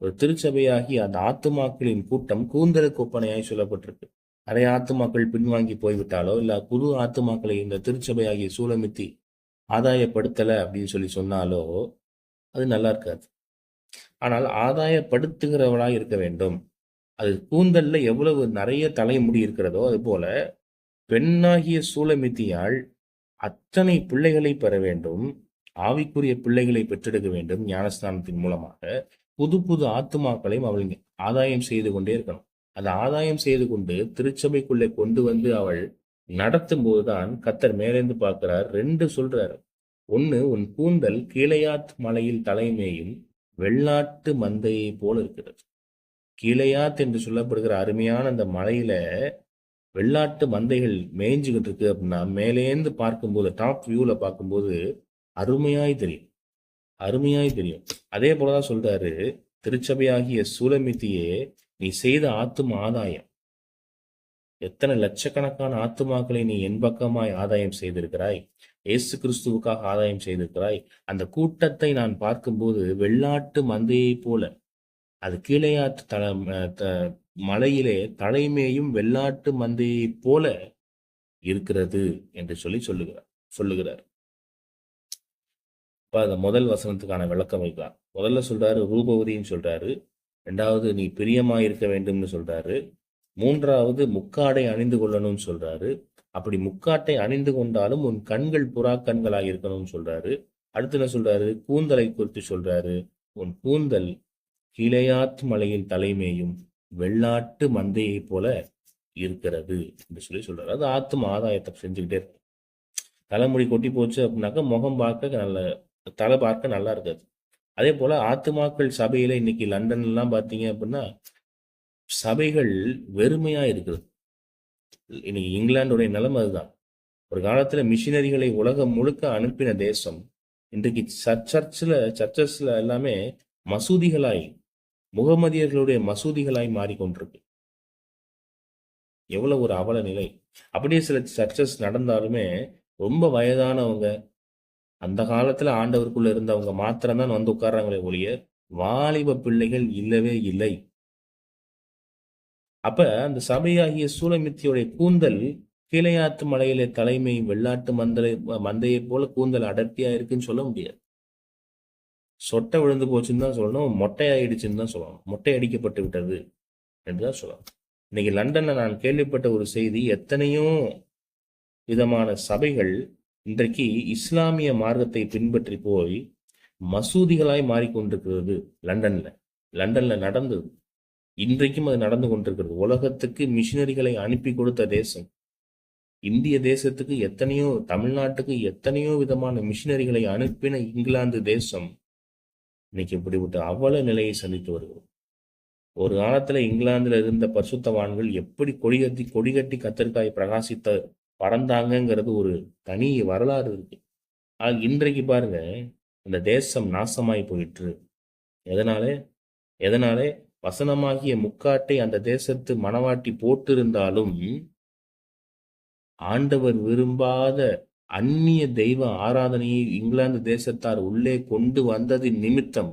ஒரு திருச்சபையாகி அந்த ஆத்துமாக்களின் கூட்டம் கூந்தலுக்கு ஒப்பனையாய் சொல்லப்பட்டிருக்கு. நிறைய ஆத்துமாக்கள் பின்வாங்கி போய்விட்டாலோ இல்ல புது ஆத்துமாக்களை இந்த திருச்சபையாகிய சூலமித்தி ஆதாயப்படுத்தலை அப்படின்னு சொன்னாலோ அது நல்லா இருக்காது. ஆனால் ஆதாயப்படுத்துகிறவளாய் இருக்க வேண்டும். அது கூந்தல்ல எவ்வளவு நிறைய தலைமுடி இருக்கிறதோ அது போல பெண்ணாகிய சூலமித்தியாள் அத்தனை பிள்ளைகளை பெற வேண்டும், ஆவிக்குரிய பிள்ளைகளை பெற்றெடுக்க வேண்டும். ஞானஸ்தானத்தின் மூலமாக புது புது ஆத்துமாக்களையும் அவள் ஆதாயம் செய்து கொண்டே இருக்கணும். அந்த ஆதாயம் செய்து கொண்டு திருச்சபைக்குள்ளே கொண்டு அவள் நடத்தும் போதுதான் கர்த்தர் மேலேந்து பார்க்கிறார். 2 சொல்றாரு. 1, உன் கூந்தல் கீலேயாத் மலையில் தலைமேயும் வெள்ளாட்டு மந்தையை போல இருக்கிறது. கீலேயாத் என்று சொல்லப்படுகிற அருமையான அந்த மலையில வெள்ளாட்டு மந்தைகள் மேய்ஞ்சுக்கிட்டு இருக்கு அப்படின்னா மேலேந்து பார்க்கும்போது, டாப் வியூல பார்க்கும்போது அருமையாய் தெரியும். அதே போலதான் சொல்றாரு, திருச்சபையாகிய சூலமித்தியே, நீ செய்த ஆத்தும ஆதாயம், எத்தனை லட்சக்கணக்கான ஆத்துமாக்களை நீ என் பக்கமாய் ஆதாயம் செய்திருக்கிறாய், இயேசு கிறிஸ்துவுக்காக ஆதாயம் செய்திருக்கிறாய். அந்த கூட்டத்தை நான் பார்க்கும்போது வெள்ளாட்டு மந்தையை போல, அது கீலேயாத்து மலையிலே தலைமேயும் வெள்ளாட்டு மந்தையை போல இருக்கிறது என்று சொல்லுகிறார். அந்த முதல் வசனத்துக்கான விளக்கம் வைக்கலாம். முதல்ல சொல்றாரு ரூபவதின்னு சொல்றாரு. 2வது நீ பிரியமாயிருக்க வேண்டும்னு சொல்றாரு. 3வது முக்காடை அணிந்து கொள்ளணும்னு சொல்றாரு. அப்படி முக்காட்டை அணிந்து கொண்டாலும் உன் கண்கள் புறா கண்களாக இருக்கணும்னு சொல்றாரு. அடுத்து என்ன சொல்றாரு? கூந்தலை குறித்து சொல்றாரு. உன் கூந்தல் கீலேயாத் மலையில் தலைமேயும் வெள்ளாட்டு மந்தையை போல இருக்கிறது என்று சொல்றாரு. அது ஆத்தும ஆதாயத்தை செஞ்சுக்கிட்டே இருக்கு. தலைமுடி கொட்டி போச்சு அப்படின்னாக்கா முகம் தலை பார்க்க நல்லா இருக்காது. அதே போல ஆத்துமாக்கள் சபையில இன்னைக்கு லண்டன் எல்லாம் பாத்தீங்க அப்படின்னா சபைகள் வெறுமையா இருக்குது. இன்னைக்கு இங்கிலாந்துடைய நிலைமை அதுதான். ஒரு காலத்துல மிஷினரிகளை உலகம் முழுக்க அனுப்பின தேசம் இன்றைக்கு சர்ச்சஸ்ல எல்லாமே மசூதிகளாய், முகமதியர்களுடைய மசூதிகளாய் மாறிக்கொண்டிருக்கு. எவ்வளவு ஒரு அவல நிலை. அப்படியே சில சர்ச்சஸ் நடந்தாலுமே ரொம்ப வயதானவங்க, அந்த காலத்துல ஆண்டவருக்குள்ள இருந்தவங்க மாத்திரம்தான் உட்கார்றாங்களே ஒழிய வாலிப பிள்ளைகள் இல்லவே இல்லை. அப்ப அந்த சபையாகிய சூலமித்தியோடைய கூந்தல் கீழையாத்து மலையிலே தலைமை வெள்ளாட்டு மந்தையை போல கூந்தல் அடர்த்தியா இருக்குன்னு சொல்ல முடியாது. சொட்டை விழுந்து போச்சுன்னு தான் சொல்லணும், மொட்டை ஆயிடுச்சுன்னு தான் சொல்லணும். மொட்டை அடிக்கப்பட்டு விட்டது என்று தான் சொல்லணும். இன்னைக்கு லண்டன்ல நான் கேள்விப்பட்ட ஒரு செய்தி, எத்தனையோ விதமான சபைகள் இன்றைக்கு இஸ்லாமிய மார்க்கத்தை பின்பற்றி போய் மசூதிகளாய் மாறிக்கொண்டிருக்கிறது. லண்டன்ல நடந்தது, இன்றைக்கும் அது நடந்து கொண்டிருக்கிறது. உலகத்துக்கு மிஷினரிகளை அனுப்பி கொடுத்த தேசம் இந்திய தேசத்துக்கு, எத்தனையோ தமிழ்நாட்டுக்கு எத்தனையோ விதமான மிஷினரிகளை அனுப்பின இங்கிலாந்து தேசம் இன்னைக்கு இப்படிப்பட்ட அவல நிலையை சந்தித்து வருகிறது. ஒரு காலத்துல இங்கிலாந்துல இருந்த பரிசுத்தவான்கள் எப்படி கொடிகட்டி கத்தரிக்காய் பிரகாசித்த பறந்தாங்கிறது ஒரு தனி வரலாறு இருக்கு. ஆனால் இன்றைக்கு பாருங்க, இந்த தேசம் நாசமாய் போயிற்று. எதனாலே வசனமாகிய முக்காட்டை அந்த தேசத்து மணவாட்டி போட்டிருந்தாலும் ஆண்டவர் விரும்பாத அந்நிய தெய்வ ஆராதனையை இங்கிலாந்து தேசத்தார் உள்ளே கொண்டு வந்ததின் நிமித்தம்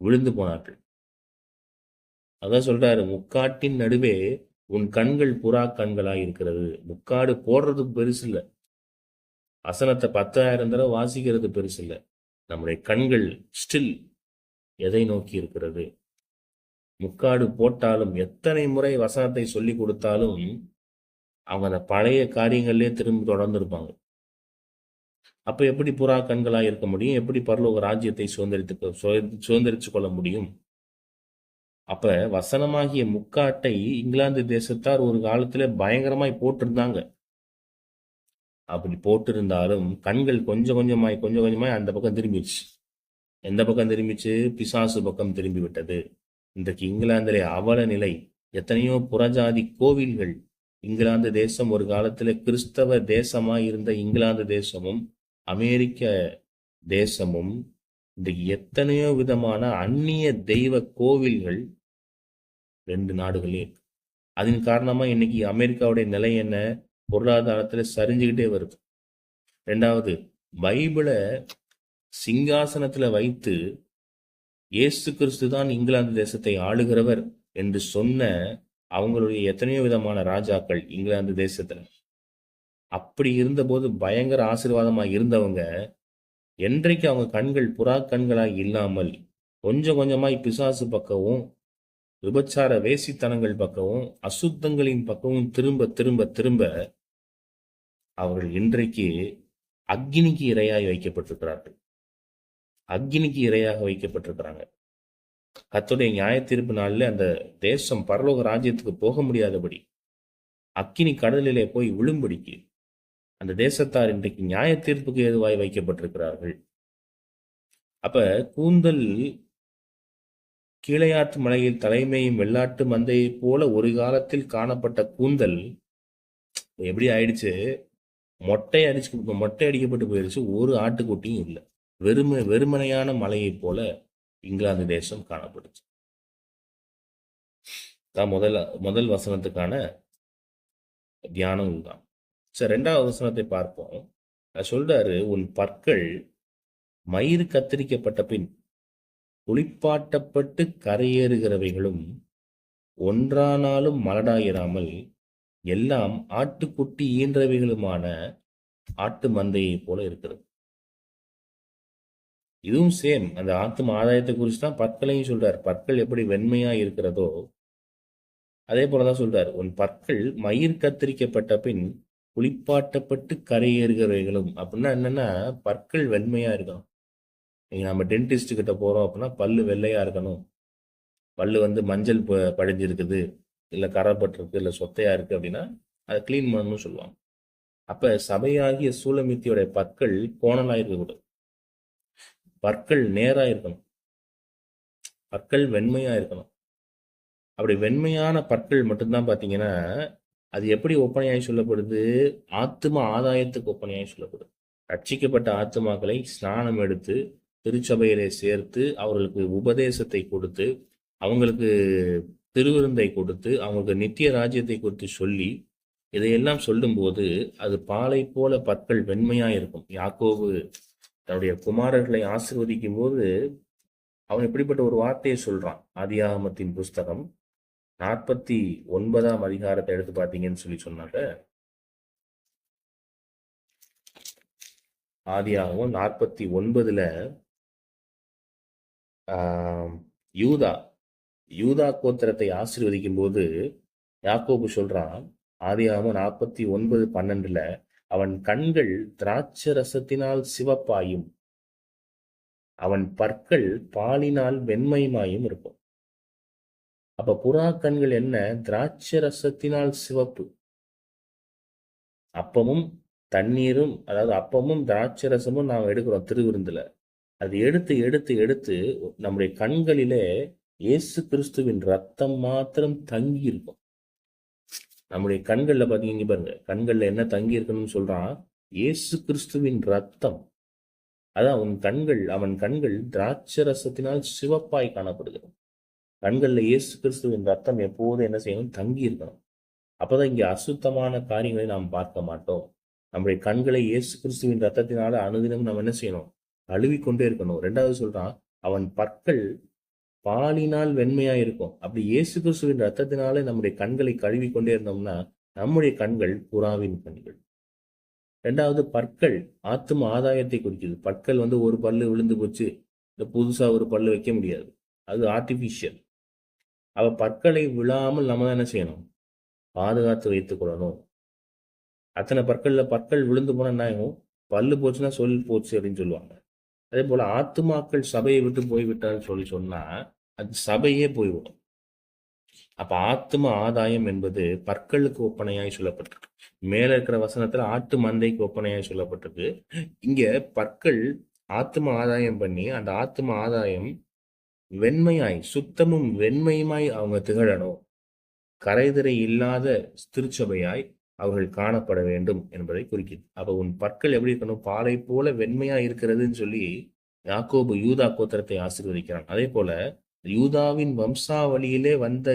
விழுந்து போனார்கள். அதான் சொல்றாரு, முக்காட்டின் நடுவே உன் கண்கள் புறா கண்களாய் இருக்கிறது. முக்காடு போடுறது பெருசு இல்லை, வசனத்தை 10,000 தடவை வாசிக்கிறது பெருசு இல்லை. நம்முடைய கண்கள் ஸ்டில் எதை நோக்கி இருக்கிறது? முக்காடு போட்டாலும், எத்தனை முறை வசனத்தை சொல்லி கொடுத்தாலும் அவங்க அந்த பழைய காரியங்கள்லேயே திரும்ப தொடர்ந்துருப்பாங்க. அப்ப எப்படி புறா கண்களாய் இருக்க முடியும்? எப்படி பரலோக ராஜ்யத்தை சுதந்திரிச்சு கொள்ள முடியும்? அப்ப வசனமாகிய முக்காட்டை இங்கிலாந்து தேசத்தார் ஒரு காலத்துல பயங்கரமாய் போட்டிருந்தாங்க. அப்படி போட்டிருந்தாலும் கண்கள் கொஞ்சம் கொஞ்சமாய் அந்த பக்கம் திரும்பிடுச்சு. எந்த பக்கம் திரும்பிச்சு? பிசாசு பக்கம் திரும்பி விட்டது. இன்றைக்கு இங்கிலாந்திலே அவல நிலை. எத்தனையோ புறஜாதி கோவில்கள். இங்கிலாந்து தேசம் ஒரு காலத்துல கிறிஸ்தவ தேசமாய் இருந்த இங்கிலாந்து தேசமும் அமெரிக்க தேசமும் இன்றைக்கு எத்தனையோ விதமான அந்நிய தெய்வ கோவில்கள் 2 நாடுகளே இருக்கு. அதன் காரணமா இன்னைக்கு அமெரிக்காவுடைய நிலை என்ன? பொருளாதாரத்துல சரிஞ்சுக்கிட்டே வருது. 2வது, பைபிளை சிங்காசனத்துல வைத்து இயேசு கிறிஸ்து தான் இங்கிலாந்து தேசத்தை ஆளுகிறவர் என்று சொன்ன அவங்களுடைய எத்தனையோ விதமான ராஜாக்கள் இங்கிலாந்து தேசத்துல. அப்படி இருந்தபோது பயங்கர ஆசீர்வாதமா இருந்தவங்க என்றைக்கு அவங்க கண்கள் புறா கண்களாய் இல்லாமல் கொஞ்சம் கொஞ்சமாய் பிசாசு பக்கமும் விபச்சார வேசித்தனங்கள் பக்கமும் அசுத்தங்களின் பக்கமும் திரும்ப திரும்ப திரும்ப அவர்கள் இன்றைக்கு அக்கினிக்கு இரையாய் வைக்கப்பட்டிருக்கிறார்கள். அக்கினிக்கு இரையாக வைக்கப்பட்டிருக்கிறாங்க. கர்த்தருடைய நியாய தீர்ப்பு நாளில் அந்த தேசம் பரலோக ராஜ்யத்துக்கு போக முடியாதபடி அக்கினி கடலிலே போய் விழும்படிக்கு அந்த தேசத்தார் இன்றைக்கு நியாய தீர்ப்புக்கு ஏதுவாய் வைக்கப்பட்டிருக்கிறார்கள். அப்ப கூந்தல் கீழையாத்து மலையில் தலைமையும் வெள்ளாட்டு மந்தையை போல ஒரு காலத்தில் காணப்பட்ட கூந்தல் எப்படி ஆயிடுச்சு? மொட்டை அடிக்கப்பட்டு போயிடுச்சு. ஒரு ஆட்டுக்குட்டியும் இல்லை. வெறுமனையான மலையை போல இங்கிலாந்து தேசம் காணப்படுச்சு. தான் முதல் வசனத்துக்கான தியானம் இதுதான். சரி, 2வது வசனத்தை பார்ப்போம். சொல்றாரு, உன் பற்கள் மயிறு கத்தரிக்கப்பட்ட பின் குளிப்பாட்டப்பட்டு கரையேறுகிறவைகளும் ஒன்றானாலும் மலடாயிராமல் எல்லாம் ஆட்டுக்குட்டி ஈன்றவைகளுமான ஆட்டு மந்தையை போல இருக்கிறது. இதுவும் சேம், அந்த ஆத்தும ஆதாயத்தை குறித்து தான் பற்களையும் சொல்றார். பற்கள் எப்படி வெண்மையா இருக்கிறதோ அதே போலதான் சொல்றாரு, உன் பற்கள் மயிர் கத்தரிக்கப்பட்ட பின் குளிப்பாட்டப்பட்டு கரையேறுகிறவைகளும். அப்படின்னா என்னன்னா, பற்கள் வெண்மையா இருக்கணும். நீங்க நம்ம டென்டிஸ்ட் கிட்ட போறோம் அப்படின்னா பல்லு வெள்ளையா இருக்கணும். பல்லு மஞ்சள் படிஞ்சிருக்குது, இல்ல கரைப்பட்டிருக்கு, இல்ல சொத்தையா இருக்கு அப்படின்னா அதை கிளீன் பண்ணணும்னு சொல்லுவாங்க. அப்ப சபையாகிய சூலமித்தியோட பற்கள் கோணலா இருக்கக்கூடாது. பற்கள் நேரா இருக்கணும். பற்கள் வெண்மையா இருக்கணும். அப்படி வெண்மையான பற்கள் மட்டும்தான் பாத்தீங்கன்னா அது எப்படி ஒப்பனையாய் சொல்லப்படுது? ஆத்தும ஆதாயத்துக்கு ஒப்பனையாய் சொல்லப்படுது. ரட்சிக்கப்பட்ட ஆத்துமாக்களை ஸ்நானம் எடுத்து திருச்சபையிலே சேர்த்து அவர்களுக்கு உபதேசத்தை கொடுத்து அவங்களுக்கு திருவிருந்தை கொடுத்து அவங்களுக்கு நித்திய ராஜ்யத்தை கொடுத்து சொல்லி இதையெல்லாம் சொல்லும்போது அது பாலை போல பற்கள் வெண்மையா இருக்கும். யாக்கோபு தன்னுடைய குமாரர்களை ஆசீர்வதிக்கும் போது அவன் இப்படிப்பட்ட ஒரு வார்த்தையை சொல்றான். ஆதியாகமத்தின் புஸ்தகம் 49ஆம் அதிகாரத்தை எடுத்து பார்த்தீங்கன்னு சொல்லி சொன்னாங்க. ஆதியாகமம் 49 ஆஹ், யூதா யூதா கோத்திரத்தை ஆசீர்வதிக்கும் போது யாக்கோபு சொல்றான், ஆதியாகமம் 49:12, அவன் கண்கள் திராட்சை ரசத்தினால் சிவப்பாயும் அவன் பற்கள் பாலினால் வெண்மையுமாயும் இருக்கும். அப்ப புறா கண்கள் என்ன? திராட்சை ரசத்தினால் சிவப்பு. அப்பமும் தண்ணீரும், அதாவது அப்பமும் திராட்சை ரசமும் நாம் எடுக்கிறோம் திருவிருந்துல. அது எடுத்து எடுத்து எடுத்து நம்முடைய கண்களிலே இயேசு கிறிஸ்துவின் ரத்தம் மாத்திரம் தங்கி இருக்கும். நம்முடைய கண்கள்ல பாத்தீங்க பாருங்க, கண்கள்ல என்ன தங்கி இருக்கணும்னு சொல்றான்? இயேசு கிறிஸ்துவின் ரத்தம். அதான் அவன் கண்கள் திராட்சை ரசத்தினால் சிவப்பாய் காணப்படுகிறது. கண்கள்ல இயேசு கிறிஸ்துவின் ரத்தம் எப்போதும் என்ன செய்யணும்? தங்கி இருக்கணும். அப்பதான் இங்க அசுத்தமான காரியங்களை நாம் பார்க்க மாட்டோம். நம்முடைய கண்களை இயேசு கிறிஸ்துவின் ரத்தத்தினால அனுதினம் நம்ம என்ன செய்யணும்? கழுவிக்கொண்டே இருக்கணும். 2வது சொல்றான், அவன் பற்கள் பாலினால் வெண்மையா இருக்கும். அப்படி இயேசு கிறிஸ்துவின் ரத்தத்தினாலே நம்முடைய கண்களை கழுவிக்கொண்டே இருந்தோம்னா நம்முடைய கண்கள் புறாவின் கண்கள். 2வது பற்கள் ஆத்தும ஆதாயத்தை குறிக்குது. பற்கள் ஒரு பல்லு விழுந்து போச்சு, இந்த புதுசா ஒரு பல்லு வைக்க முடியாது, அது ஆர்டிபிஷியல். அவ பற்களை விழாமல் நம்ம தான் என்ன செய்யணும்? பாதுகாத்து வைத்துக் கொள்ளணும். அத்தனை பற்கள் விழுந்து போனா என்ன ஆகும்? பல்லு போச்சுன்னா போச்சு அப்படின்னு சொல்லுவாங்க. அதே போல ஆத்துமாக்கள் சபையை விட்டு போய்விட்டான்னு சொன்னா அது சபையே போய்விடும். அப்ப ஆத்தும ஆதாயம் என்பது பற்களுக்கு ஒப்பனையாய் சொல்லப்பட்டிருக்கு. மேல இருக்கிற வசனத்துல ஆட்டு மந்தைக்கு ஒப்பனையாய் சொல்லப்பட்டிருக்கு. இங்க பற்கள் ஆத்தும ஆதாயம் பண்ணி அந்த ஆத்தும ஆதாயம் வெண்மையாய், சுத்தமும் வெண்மையுமாய் அவங்க திகழணும். கரைதிரை இல்லாத திருச்சபையாய் அவர்கள் காணப்பட வேண்டும் என்பதை குறிக்குது. அப்ப உன் பற்கள் எப்படி இருக்கணும்? பாலை போல வெண்மையா இருக்கிறதுன்னு சொல்லி யாக்கோபு யூதா கோத்திரத்தை ஆசீர்வதிக்கிறான். அதே போல யூதாவின் வம்சாவளியிலே வந்த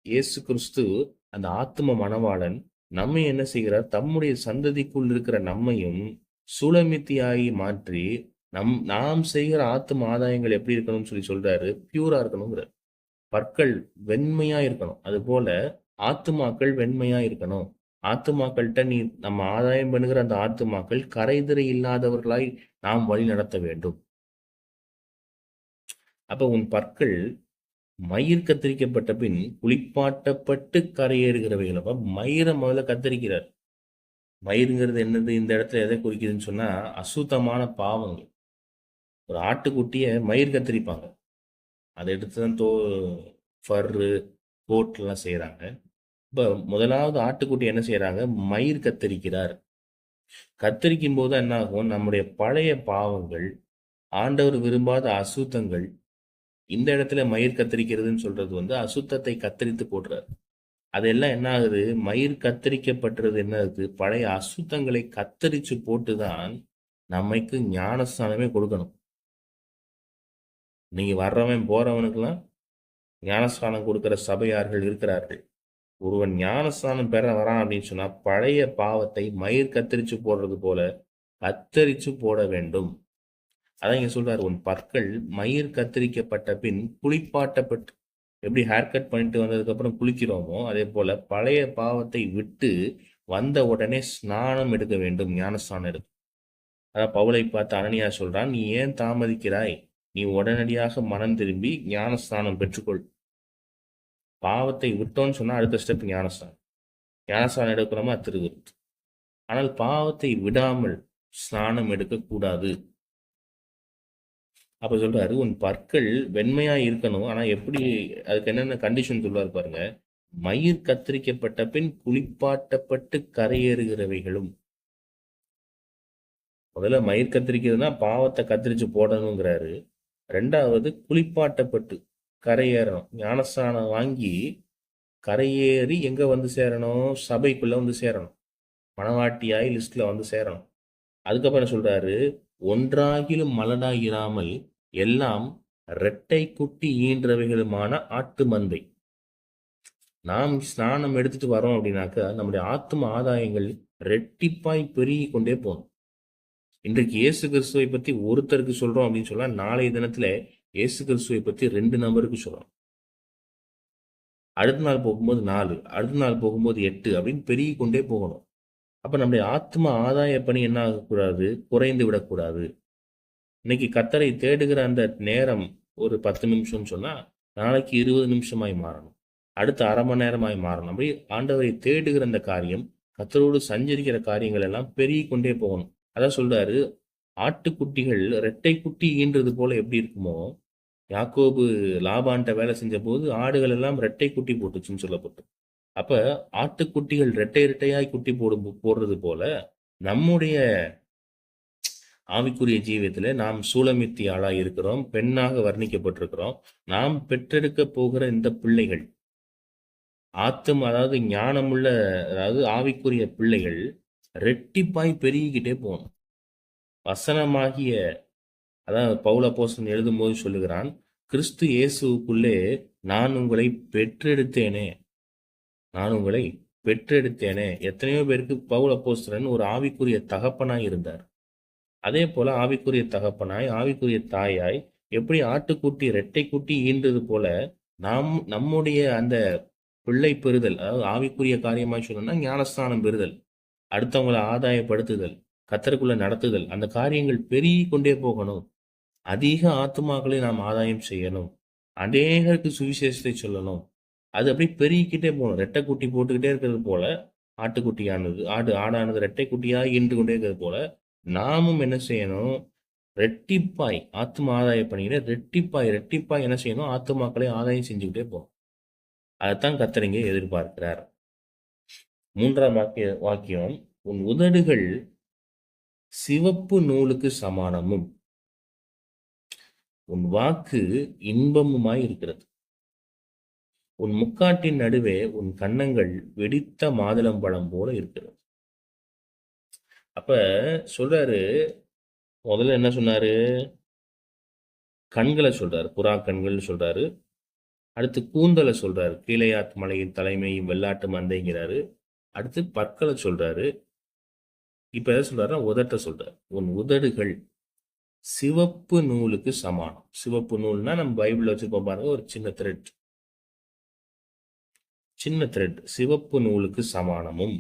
இயேசு கிறிஸ்து, அந்த ஆத்தும மணவாளன், நம்மை என்ன செய்கிறார்? தம்முடைய சந்ததிக்குள் இருக்கிற நம்மையும் சுலமித்தியாகி மாற்றி நாம் செய்கிற ஆத்தும ஆதாயங்கள் எப்படி இருக்கணும்னு சொல்றாரு? பியூரா இருக்கணுங்கிறார். பற்கள் வெண்மையா இருக்கணும். அது போல ஆத்துமாக்கள் வெண்மையா இருக்கணும். ஆத்துமாக்கள்கிட்ட நம்ம ஆதாயம் பண்ணுகிற அந்த ஆத்துமாக்கள் கரைதிரை இல்லாதவர்களாய் நாம் வழி நடத்த வேண்டும். அப்ப உன் பற்கள் மயிர் கத்தரிக்கப்பட்ட பின் குளிப்பாட்டப்பட்டு கரையேறுகிறவைகள். அப்ப மயிரை முதல்ல கத்தரிக்கிறார். மயிருங்கிறது என்னது? இந்த இடத்துல எதை குறிக்குதுன்னு சொன்னா அசுத்தமான பாவங்கள். ஒரு ஆட்டுக்குட்டிய மயிர் கத்தரிப்பாங்க. அதை எடுத்துதான் ஃபர்ரு, கோட்லாம் செய்யறாங்க. இப்ப முதலாவது ஆட்டுக்குட்டி என்ன செய்யறாங்க? மயிர் கத்தரிக்கிறார். கத்தரிக்கும் போது என்ன ஆகும்? நம்முடைய பழைய பாவங்கள், ஆண்டவர் விரும்பாத அசுத்தங்கள், இந்த இடத்துல மயிர் கத்தரிக்கிறதுன்னு சொல்றது அசுத்தத்தை கத்தரித்து போடுறார். அதெல்லாம் என்ன ஆகுது? மயிர் கத்தரிக்கப்பட்டது என்ன ஆகுது? பழைய அசுத்தங்களை கத்தரிச்சு போட்டுதான் நம்மைக்கு ஞானஸ்தானமே கொடுக்கணும். நீங்க வர்றவன் போறவனுக்கெல்லாம் ஞானஸ்தானம் கொடுக்கிற சபையார்கள் இருக்கிறார்கள். ஒருவன் ஞானஸ்தானம் பெற வரான் அப்படின்னு சொன்னா பழைய பாவத்தை மயிர் கத்தரிச்சு போடுறது போல கத்தரிச்சு போட வேண்டும். அதான் இங்க சொல்றாரு, உன் பற்கள் மயிர் கத்தரிக்கப்பட்ட பின் குளிப்பாட்டப்பட்டு. எப்படி ஹேர் கட் பண்ணிட்டு வந்ததுக்கு அப்புறம் குளிக்கிறோமோ அதே போல பழைய பாவத்தை விட்டு வந்த உடனே ஸ்நானம் எடுக்க வேண்டும், ஞானஸ்தானம் எடுக்கும். அதான் பவுலை பார்த்து அனனியா சொல்றான், நீ ஏன் தாமதிக்கிறாய்? நீ உடனடியாக மனம் திரும்பி ஞானஸ்தானம் பெற்றுக்கொள். பாவத்தை விட்டோன்னு சொன்னா அடுத்த ஸ்டெப் ஞானஸ்தானம். ஞானஸ்தானம் எடுக்கிறோமா திருவிருத்து. ஆனால் பாவத்தை விடாமல் ஸ்நானம் எடுக்கக்கூடாது. அப்ப சொல்றாரு, உன் பற்கள் வெண்மையா இருக்கணும். ஆனா எப்படி? அதுக்கு என்னென்ன கண்டிஷன் சொல்றாரு பாருங்க. மயிர் கத்தரிக்கப்பட்ட பின் குளிப்பாட்டப்பட்டு கரையேறுகிறவைகளும். முதல்ல மயிர் கத்திரிக்கிறதுனா பாவத்தை கத்திரிச்சு போடணுங்கிறாரு. 2வது குளிப்பாட்டப்பட்டு கரையேறணும். ஞானஸ்தானம் வாங்கி கரையேறி எங்க சேரணும்? சபைக்குள்ள சேரணும். மணவாட்டியாய் லிஸ்ட்ல சேரணும். அதுக்கப்புறம் சொல்றாரு, ஒன்றாகிலும் மலடாயிராமல் எல்லாம் இரட்டை குட்டி ஈன்றவைகளுமான ஆட்டு மந்தை. நாம் ஸ்நானம் எடுத்துட்டு வரோம் அப்படின்னாக்கா நம்முடைய ஆத்தும ஆதாயங்கள் ரெட்டிப்பாய் பெருகி கொண்டே போகணும். இன்றைக்கு இயேசு கிறிஸ்துவை பத்தி ஒருத்தருக்கு சொல்றோம் அப்படின்னு சொன்னா நாளைய தினத்துல இயேசு கிறிஸ்துவை பத்தி 2 நபருக்கு சொல்றோம். அடுத்த நாள் போகும்போது 4, அடுத்த நாள் போகும்போது 8 அப்படின்னு பெருகி கொண்டே போகணும். அப்ப நம்முடைய ஆத்ம ஆதாய பணி என்ன ஆகக்கூடாது? குறைந்து விடக்கூடாது. இன்னைக்கு கர்த்தரை தேடுகிற அந்த நேரம் ஒரு 10 நிமிஷம்னு சொன்னா, நாளைக்கு 20 நிமிஷமாய் மாறணும். அடுத்து 1/2 மணி நேரமாய் மாறணும். அப்படி ஆண்டவரை தேடுகிற அந்த காரியம், கர்த்தரோடு சஞ்சரிக்கிற காரியங்கள் எல்லாம் பெருகிக் கொண்டே போகணும். அதான் சொல்றாரு, ஆட்டுக்குட்டிகள் ரெட்டை குட்டி ஈன்றது போல எப்படி இருக்குமோ, யாக்கோபு லாபான்ட்ட வேலை செஞ்சபோது ஆடுகள் எல்லாம் ரெட்டை குட்டி போட்டுச்சுன்னு சொல்லப்பட்டு. அப்ப ஆட்டுக்குட்டிகள் ரெட்டை ரெட்டையாய் குட்டி போடுறது போல, நம்முடைய ஆவிக்குரிய ஜீவியத்திலே நாம் சூலமித்தி ஆளாய் இருக்கிறோம். பெண்ணாக வர்ணிக்கப்பட்டிருக்கிறோம். நாம் பெற்றெடுக்க போகிற இந்த பிள்ளைகள், அதாவது ஞானமுள்ள, அதாவது ஆவிக்குரிய பிள்ளைகள் ரெட்டிப்பாய் பெருகிக்கிட்டே போகணும். வசனமாகிய, அதான் பவுல் அப்போஸ்தலன் எழுதும்போது சொல்லுகிறான், கிறிஸ்து இயேசுவுக்குள்ளே நான் உங்களை பெற்றெடுத்தேனே, நான் உங்களை பெற்றெடுத்தேனே. எத்தனையோ பேருக்கு பவுல் அப்போஸ்தலன் ஒரு ஆவிக்குரிய தகப்பனாய் இருந்தார். அதே போல ஆவிக்குரிய தகப்பனாய், ஆவிக்குரிய தாயாய், எப்படி ஆட்டுக்குட்டி ரெட்டை குட்டி ஈன்றது போல நாம் நம்முடைய அந்த பிள்ளை பெறுதல், அதாவது ஆவிக்குரிய காரியமாய் சொல்லணும்னா ஞானஸ்தானம் பெறுதல், அடுத்தவங்களை ஆதாயப்படுத்துதல், கர்த்தருக்குள்ள நடத்துதல், அந்த காரியங்கள் பெருகி கொண்டே போகணும். அதிக ஆத்துமாக்களை நாம் ஆதாயம் செய்யணும். அநேகருக்கு சுவிசேஷத்தை சொல்லணும். அது அப்படியே பெருகிக்கிட்டே போகணும். ரெட்டை குட்டி போட்டுக்கிட்டே இருக்கிறது போல ஆட்டுக்குட்டியானது, ஆடானது ரெட்டை குட்டியாக ஈன்று கொண்டே இருக்கிறது போல நாமும் என்ன செய்யணும்? ரெட்டிப்பாய் ஆத்தும ஆதாய பணியில ரெட்டிப்பாய் என்ன செய்யணும்? ஆத்துமாக்களை ஆதாயம் செஞ்சுக்கிட்டே போகணும். அதைத்தான் கர்த்தர் இங்கே எதிர்பார்க்கிறார். 3ஆம் வாக்கியம், உன் உதடுகள் சிவப்பு நூலுக்கு சமானமும் உன் வாக்கு இன்பமுமாய் இருக்கிறது. உன் முக்காட்டின் நடுவே உன் கன்னங்கள் வெடித்த மாதுளம்பழம் போல இருக்கிறது. அப்ப சொல்றாரு, முதல்ல என்ன சொன்னாரு? கண்களை சொல்றாரு, புறா கண்கள் சொல்றாரு. அடுத்து கூந்தலை சொல்றாரு, கீலேயாத் மலையின் தலைமையும் வெள்ளாட்டு மந்தைங்கிறாரு. அடுத்து பற்களை சொல்றாரு. இப்ப எதை சொல்றாருன்னா உதட்ட சொல்றாரு. உன் உதடுகள் சிவப்பு நூலுக்கு சமானம். சிவப்பு நூல்னா நம்ம பைபிள்ல வச்சிருப்போம் பாருங்க, ஒரு சின்ன த்ரெட், சிவப்பு நூலுக்கு சமானமும்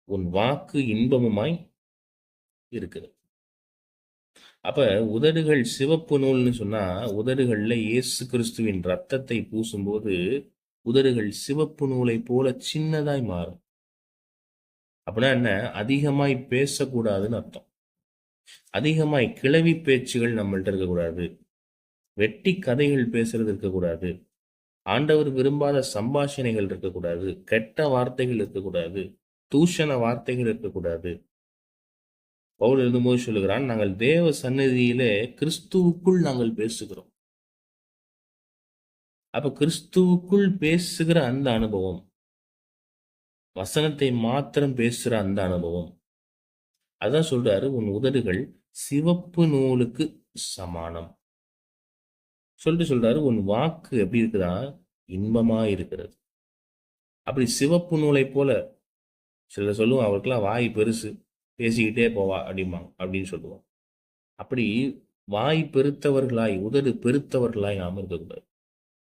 உன் வாக்கு இன்பமுமாய் இருக்குது. அப்ப உதடுகள் சிவப்பு நூல்னு சொன்னா, உதடுகள்ல இயேசு கிறிஸ்துவின் ரத்தத்தை பூசும்போது உதடுகள் சிவப்பு நூலை போல சின்னதாய் மாறும். அப்படின்னா என்ன? அதிகமாய் பேசக்கூடாதுன்னு அர்த்தம். அதிகமாய் கிளவி பேச்சுகள் நம்மள்ட்ட இருக்கக்கூடாது. வெட்டி கதைகள் பேசுறது இருக்கக்கூடாது. ஆண்டவர் விரும்பாத சம்பாஷணைகள் இருக்கக்கூடாது. கெட்ட வார்த்தைகள் இருக்கக்கூடாது. தூஷண வார்த்தைகள் இருக்கக்கூடாது. பவுல் எழுதும்போது சொல்லுகிறான், நாங்கள் தேவ சந்நிதியிலே கிறிஸ்துவுக்குள் நாங்கள் பேசுகிறோம். அப்ப கிறிஸ்துவுக்குள் பேசுகிற அந்த அனுபவம், வசனத்தை மாத்திரம் பேசுற அந்த அனுபவம், அதான் சொல்றாரு, உன் உதடுகள் சிவப்பு நூலுக்கு சமானம் சொல்றாரு. உன் வாக்கு எப்படி இருக்குதா? இன்பமா இருக்கிறது. அப்படி சிவப்பு நூலை போல, சிலர் சொல்லுவோம் அவருக்கெல்லாம் வாய் பெருசு, பேசிக்கிட்டே போவா அப்படின்னு சொல்லுவோம். அப்படி வாய் பெருத்தவர்களாய், உதடு பெருத்தவர்களாய் நாம் இருக்கக்கூடாது.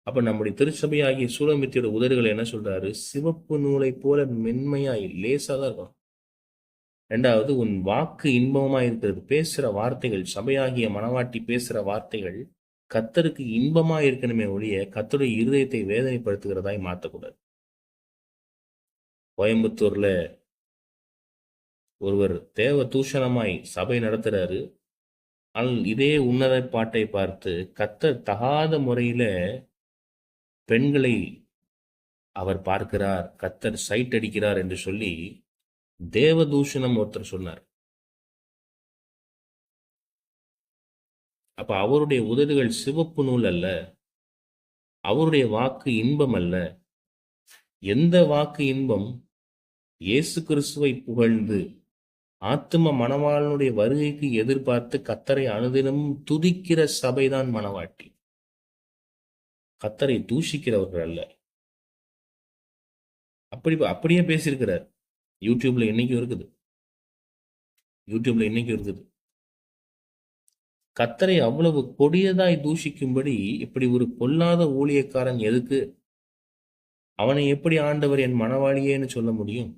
அப்ப நம்முடைய திருச்சபையாகிய சூலமித்தியோட உதடுகளை என்ன சொல்றாரு? சிவப்பு நூலை போல மென்மையாய், லேசா தான் இருக்கும். 2வது, உன் வாக்கு இன்பமா இருக்கிறது. பேசுற வார்த்தைகள், சபையாகிய மனவாட்டி பேசுற வார்த்தைகள் கர்த்தருக்கு இன்பமா இருக்கணுமே ஒழிய கர்த்தருடைய இருதயத்தை வேதனைப்படுத்துகிறதாய் மாற்றக்கூடாது. கோயம்புத்தூர்ல ஒருவர் தேவ தூஷணமாய் சபை நடத்துறாரு. ஆனால் இதே உன்னத பாட்டை பார்த்து கர்த்தர் தகாத முறையில பெண்களை அவர் பார்க்கிறார், கர்த்தர் சைட் அடிக்கிறார் என்று சொல்லி தேவ தூஷணம் ஒருத்தர் சொன்னார். அப்ப அவருடைய உதடுகள் சிவப்பு நூல் அல்ல, அவருடைய வாக்கு இன்பம் அல்ல. எந்த வாக்கு இன்பம்? இயேசு கிறிஸ்துவை புகழ்ந்து ஆத்தும மணவாளனுடைய வருகைக்கு எதிர்பார்த்து கர்த்தரை அனுதினமும் துதிக்கிற சபைதான் மணவாட்டி. கர்த்தரை தூஷிக்கிறவர்கள் அல்ல. அப்படியே பேசியிருக்கிறார். யூடியூப்ல இன்னைக்கும் இருக்குது. கர்த்தரை அவ்வளவு கொடியதாய் தூஷிக்கும்படி இப்படி ஒரு பொல்லாத ஊழியக்காரன் எதுக்கு? அவனை எப்படி ஆண்டவர் என் மணவாளியேன்னு சொல்ல முடியும்?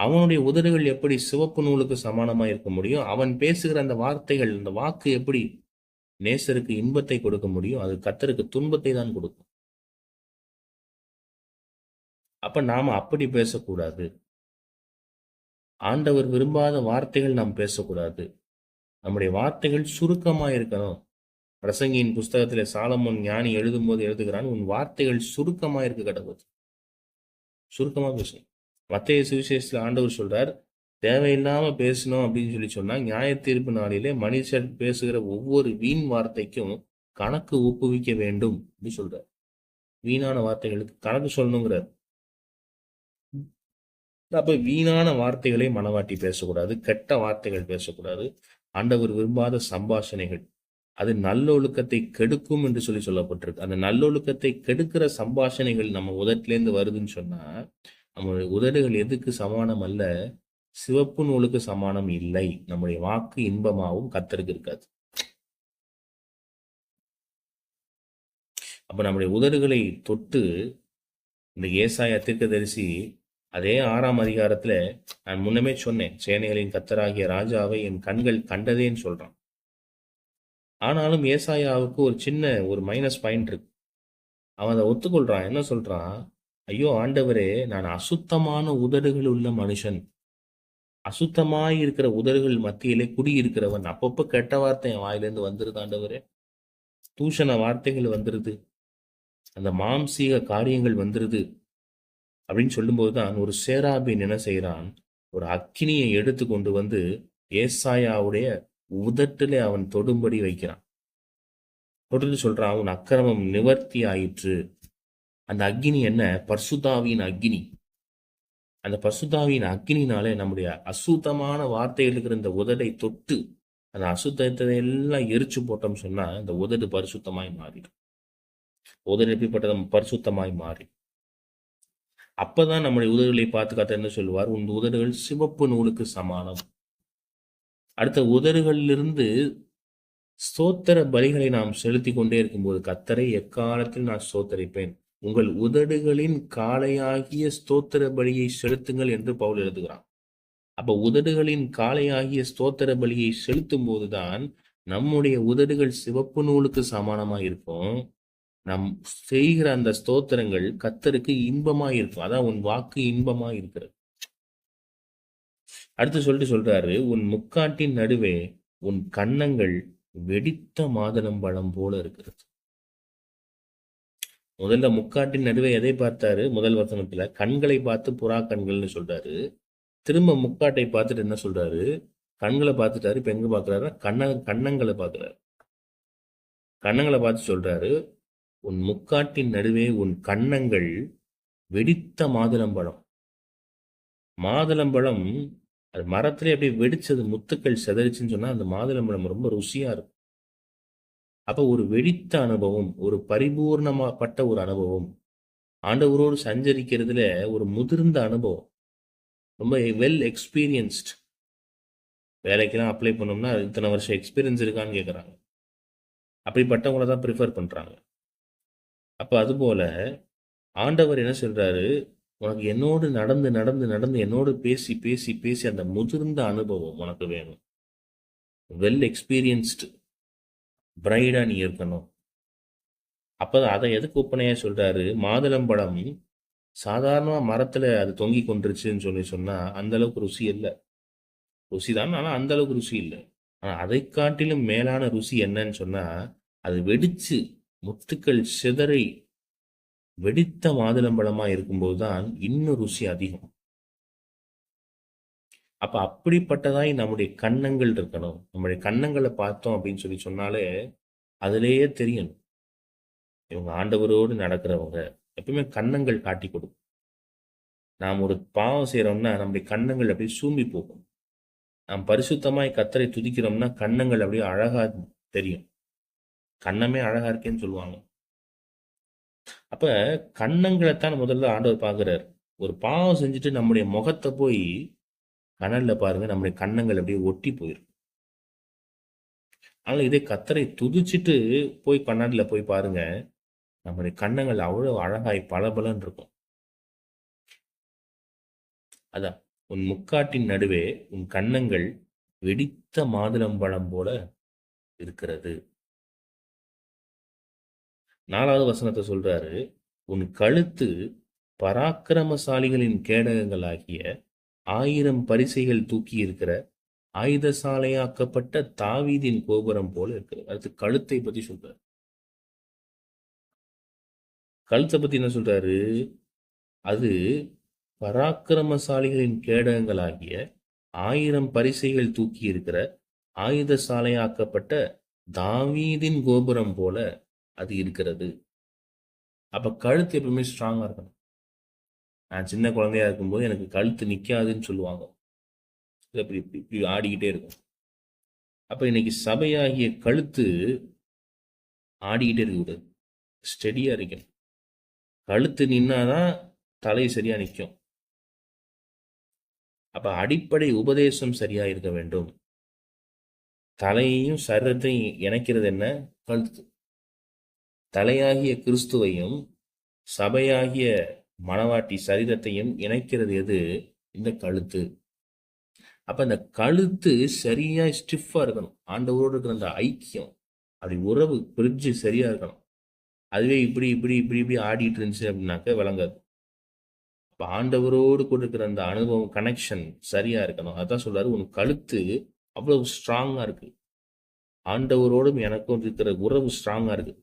அவனுடைய உதடுகள் எப்படி சிவப்பு நூலுக்கு சமானமா இருக்க முடியும்? அவன் பேசுகிற அந்த வார்த்தைகள், அந்த வாக்கு எப்படி நேசருக்கு இன்பத்தை கொடுக்க முடியும்? அது கர்த்தருக்கு துன்பத்தை தான் கொடுக்கும். அப்ப நாம அப்படி பேசக்கூடாது. ஆண்டவர் விரும்பாத வார்த்தைகள் நாம் பேசக்கூடாது. நம்முடைய வார்த்தைகள் சுருக்கமா இருக்கணும். பிரசங்கியின் புஸ்தகத்திலே சாலமோன் ஞானி எழுதும்போது எழுதுகிறான், உன் வார்த்தைகள் சுருக்கமா இருக்க கடவுள். சுருக்கமா பேசணும். மத்தேயு சுவிசேஷத்துல ஆண்டவர் சொல்றார், தேவையில்லாம பேசணும் அப்படின்னு சொன்னா, நியாய தீர்ப்பு நாளிலே மனுஷன் பேசுகிற ஒவ்வொரு வீண் வார்த்தைக்கும் கணக்கு ஒப்புவிக்க வேண்டும் அப்படின்னு சொல்றார். வீணான வார்த்தைகளுக்கு கணக்கு சொல்லணுங்கிறார். அப்ப வீணான வார்த்தைகளை மனவாட்டி பேசக்கூடாது, கெட்ட வார்த்தைகள் பேசக்கூடாது, ஆண்டவர் விரும்பாத சம்பாஷணைகள், அது நல்லொழுக்கத்தை கெடுக்கும் என்று சொல்லப்பட்டிருக்கு. அந்த நல்லொழுக்கத்தை கெடுக்கிற சம்பாஷணைகள் நம்ம உதட்டிலேருந்து வருதுன்னு சொன்னா, நம்முடைய உதடுகள் எதுக்கு சமானம் அல்ல? சிவப்பு நூலுக்கு சமானம் இல்லை. நம்முடைய வாக்கு இன்பமாகவும் கர்த்தருக்கு இருக்காது. அப்ப நம்முடைய உதடுகளை தொட்டு இந்த ஏசாயா தீர்க்கதரிசி அதே 6ஆம் அதிகாரத்துல நான் முன்னமே சொன்னேன், சேனைகளின் கர்த்தராகிய ராஜாவை என் கண்கள் கண்டதேன்னு சொல்றான். ஆனாலும் ஏசாயாவுக்கு ஒரு மைனஸ் பாயிண்ட் இருக்கு. அவன் அதை ஒத்துக்கொள்றான். என்ன சொல்றான்? ஐயோ ஆண்டவரே, நான் அசுத்தமான உதடுகள் உள்ள மனுஷன், அசுத்தமாய் இருக்கிற உதடுகள் மத்தியிலே குடியிருக்கிறவன். அப்பப்ப கெட்ட வார்த்தை என் வாயிலிருந்து வந்துருது ஆண்டவரே, தூஷண வார்த்தைகள் வந்துருது, அந்த மாம்சீக காரியங்கள் வந்துருது அப்படின்னு சொல்லும்போது தான் ஒரு சேராபின் என்ன செய்யறான், ஒரு அக்கினியை எடுத்து கொண்டு வந்து ஏசாயாவுடைய உதட்டிலே அவன் தொடும்படி வைக்கிறான். தொடர்ந்து சொல்றான், உன் அக்கிரமம் நிவர்த்தி ஆயிற்று. அந்த அக்கினி என்ன? பர்சுத்தாவின் அக்கினி. அந்த பர்சுத்தாவின் அக்கினினாலே நம்முடைய அசுத்தமான வார்த்தைகள் இருக்கிற இந்த உதடை தொட்டு அந்த அசுத்தத்தை எல்லாம் எரிச்சு போட்டோம் சொன்னா இந்த உதடு பரிசுத்தமாய் மாறிடும். உதடு எப்படிப்பட்டது? பரிசுத்தமாய் மாறி. அப்பதான் நம்முடைய உதடுகளை பார்த்து கர்த்தர் என்ன சொல்லுவார்? உன் உதடுகள் சிவப்பு நூலுக்கு சமானம். அடுத்த உதடுகளிலிருந்து ஸ்தோத்திர பலிகளை நாம் செலுத்தி கொண்டே இருக்கும்போது, கர்த்தரை எக்காலத்தில் நான் ஸ்தோத்தரிப்பேன், உங்கள் உதடுகளின் காளையாகிய ஸ்தோத்திர பலியை செலுத்துங்கள் என்று பவுல் எழுதுகிறான். அப்ப உதடுகளின் காளையாகிய ஸ்தோத்திர பலியை செலுத்தும் போதுதான் நம்முடைய உதடுகள் சிவப்பு நூலுக்கு சமானமா இருக்கும். நாம் செய்கிற அந்த ஸ்தோத்திரங்கள் கர்த்தருக்கு இன்பமா இருக்கும். அதான் உன் வாக்கு இன்பமா இருக்கிறது. அடுத்து சொல்றாரு, உன் முக்காட்டின் நடுவே உன் கன்னங்கள் வெடித்த மாதுளம்பழம் போல இருக்கிறது. முதல்ல முக்காட்டின் நடுவே எதை பார்த்தாரு? முதல் வசனத்துல கண்களை பார்த்து புறா கண்கள்னு சொல்றாரு. திரும்ப முக்காட்டை பார்த்துட்டு என்ன சொல்றாரு? கண்களை பார்த்துட்டாரு. இப்ப எங்க பாக்குறாரு? கன்னங்களை பார்க்கிறாரு. கன்னங்களை பார்த்து சொல்றாரு, உன் முக்காட்டின் நடுவே உன் கன்னங்கள் வெடித்த மாதுளம்பழம். மாதுளம்பழம் அது மரத்திலே அப்படியே வெடிச்சது, முத்துக்கள் செதறிச்சுன்னு சொன்னா அந்த மாதுளம்பழம் ரொம்ப ருசியா இருக்கும். அப்ப ஒரு வெடித்த அனுபவம், ஒரு பரிபூர்ணமாப்பட்ட ஒரு அனுபவம், ஆண்டவரோடு சஞ்சரிக்கிறதுல ஒரு முதிர்ந்த அனுபவம், ரொம்ப வெல் எக்ஸ்பீரியன்ஸ்ட். வேலைக்கெல்லாம் அப்ளை பண்ணோம்னா இத்தனை வருஷம் எக்ஸ்பீரியன்ஸ் இருக்கான்னு கேட்குறாங்க. அப்படிப்பட்டவங்கள தான் ப்ரிஃபர் பண்றாங்க. அப்ப அதுபோல ஆண்டவர் என்ன சொல்றாரு? உனக்கு என்னோடு நடந்து நடந்து நடந்து என்னோடு பேசி பேசி பேசி அந்த முதிர்ந்த அனுபவம் உனக்கு வேணும். வெல் எக்ஸ்பீரியன்ஸ்டு பிரைடா நீ இருக்கணும். அப்பதான் அதை எதுக்கு ஒப்பனையா சொல்றாரு? மாதுளம்பழம் சாதாரணமா மரத்துல அது தொங்கி கொண்டுருச்சுன்னு சொன்னா அந்த அளவுக்கு ருசி இல்லை. ருசி தான், ஆனா அந்த அளவுக்கு ருசி இல்லை. ஆனா அதை காட்டிலும் மேலான ருசி என்னன்னு சொன்னா, அது வெடிச்சு முத்துக்கள் சிதறி வெடித்த மாதுளம்பழமா இருக்கும்போதுதான் இன்னும் ருசி அதிகம். அப்ப அப்படிப்பட்டதாய் நம்முடைய கன்னங்கள் இருக்கணும். நம்முடைய கன்னங்களை பார்த்தோம் அப்படின்னு சொன்னாலே அதுலேயே தெரியும் இவங்க ஆண்டவரோடு நடக்கிறவங்க. எப்பவுமே கன்னங்கள் காட்டி கொடுக்கும். நாம் ஒரு பாவம் செய்யறோம்னா நம்முடைய கன்னங்கள் அப்படியே சூம்பி போகும். நாம் பரிசுத்தமாய் கர்த்தரை துதிக்கிறோம்னா கன்னங்கள் அப்படியே அழகா தெரியும். கன்னமே அழகா இருக்கேன்னு சொல்லுவாங்க. அப்ப கன்னங்களைத்தான் முதல்ல ஆண்டவர் பார்க்கிறார். ஒரு பாவம் செஞ்சுட்டு நம்முடைய முகத்தை போய் கனல்ல பாருங்க, நம்முடைய கன்னங்கள் அப்படியே ஒட்டி போயிடும். ஆனால் இதே கர்த்தரை துதிச்சுட்டு போய் கண்ணாடியில போய் பாருங்க, நம்முடைய கன்னங்கள் அவ்வளவு அழகாய் பளபளன்னு இருக்கும். அதான் உன் முக்காட்டின் நடுவே உன் கன்னங்கள் வெடித்த மாதுளம்பழம் போல இருக்கிறது. 4வது வசனத்தை சொல்றாரு, உன் கழுத்து பராக்கிரமசாலிகளின் கேடகங்களாகிய 1000 பரிசைகள் தூக்கி இருக்கிற ஆயுதசாலையாக்கப்பட்ட தாவீதின் கோபுரம் போல இருக்கிறது. அடுத்து கழுத்தை பத்தி சொல்றாரு. கழுத்தை பத்தி என்ன சொல்றாரு? அது பராக்கிரமசாலிகளின் கேடகங்களாகிய 1000 பரிசைகள் தூக்கி இருக்கிற ஆயுதசாலையாக்கப்பட்ட தாவீதின் கோபுரம் போல அது இருக்கிறது. அப்ப கழுத்து எப்பவுமே ஸ்ட்ராங்கா இருக்கணும். நான் சின்ன குழந்தையா இருக்கும்போது எனக்கு கழுத்து நிக்காதுன்னு சொல்லுவாங்க. இப்படி இப்படி இப்படி ஆடிக்கிட்டே இருக்கும். அப்ப இன்னைக்கு சபையாகிய கழுத்து ஆடிக்கிட்டே இருக்கக்கூடாது, ஸ்டெடியா இருக்கணும். கழுத்து நின்னாதான் தலை சரியா நிற்கும். அப்ப அடிப்படை உபதேசம் சரியா இருக்க வேண்டும். தலையையும் சரீரத்தையும் இணைக்கிறது என்ன? கழுத்து. தலையாகிய கிறிஸ்துவையும் சபையாகிய மணவாட்டி சரீரத்தையும் இணைக்கிறது எது? இந்த கழுத்து. அப்ப இந்த கழுத்து சரியா ஸ்டிஃபா இருக்கணும். ஆண்டவரோடு இருக்கிற அந்த ஐக்கியம், அப்படி உறவு பிரிட்ஜு சரியா இருக்கணும். அதுவே இப்படி இப்படி இப்படி இப்படி ஆடிட்டு இருந்துச்சு அப்படின்னாக்க விளங்காது. இப்போ ஆண்டவரோடு கூட இருக்கிற அந்த அனுபவம், கனெக்ஷன் சரியா இருக்கணும். அதான் சொல்றாரு, உன் கழுத்து அவ்வளவு ஸ்ட்ராங்கா இருக்கு. ஆண்டவரோடும் எனக்கும் இருக்கிற உறவு ஸ்ட்ராங்கா இருக்கு.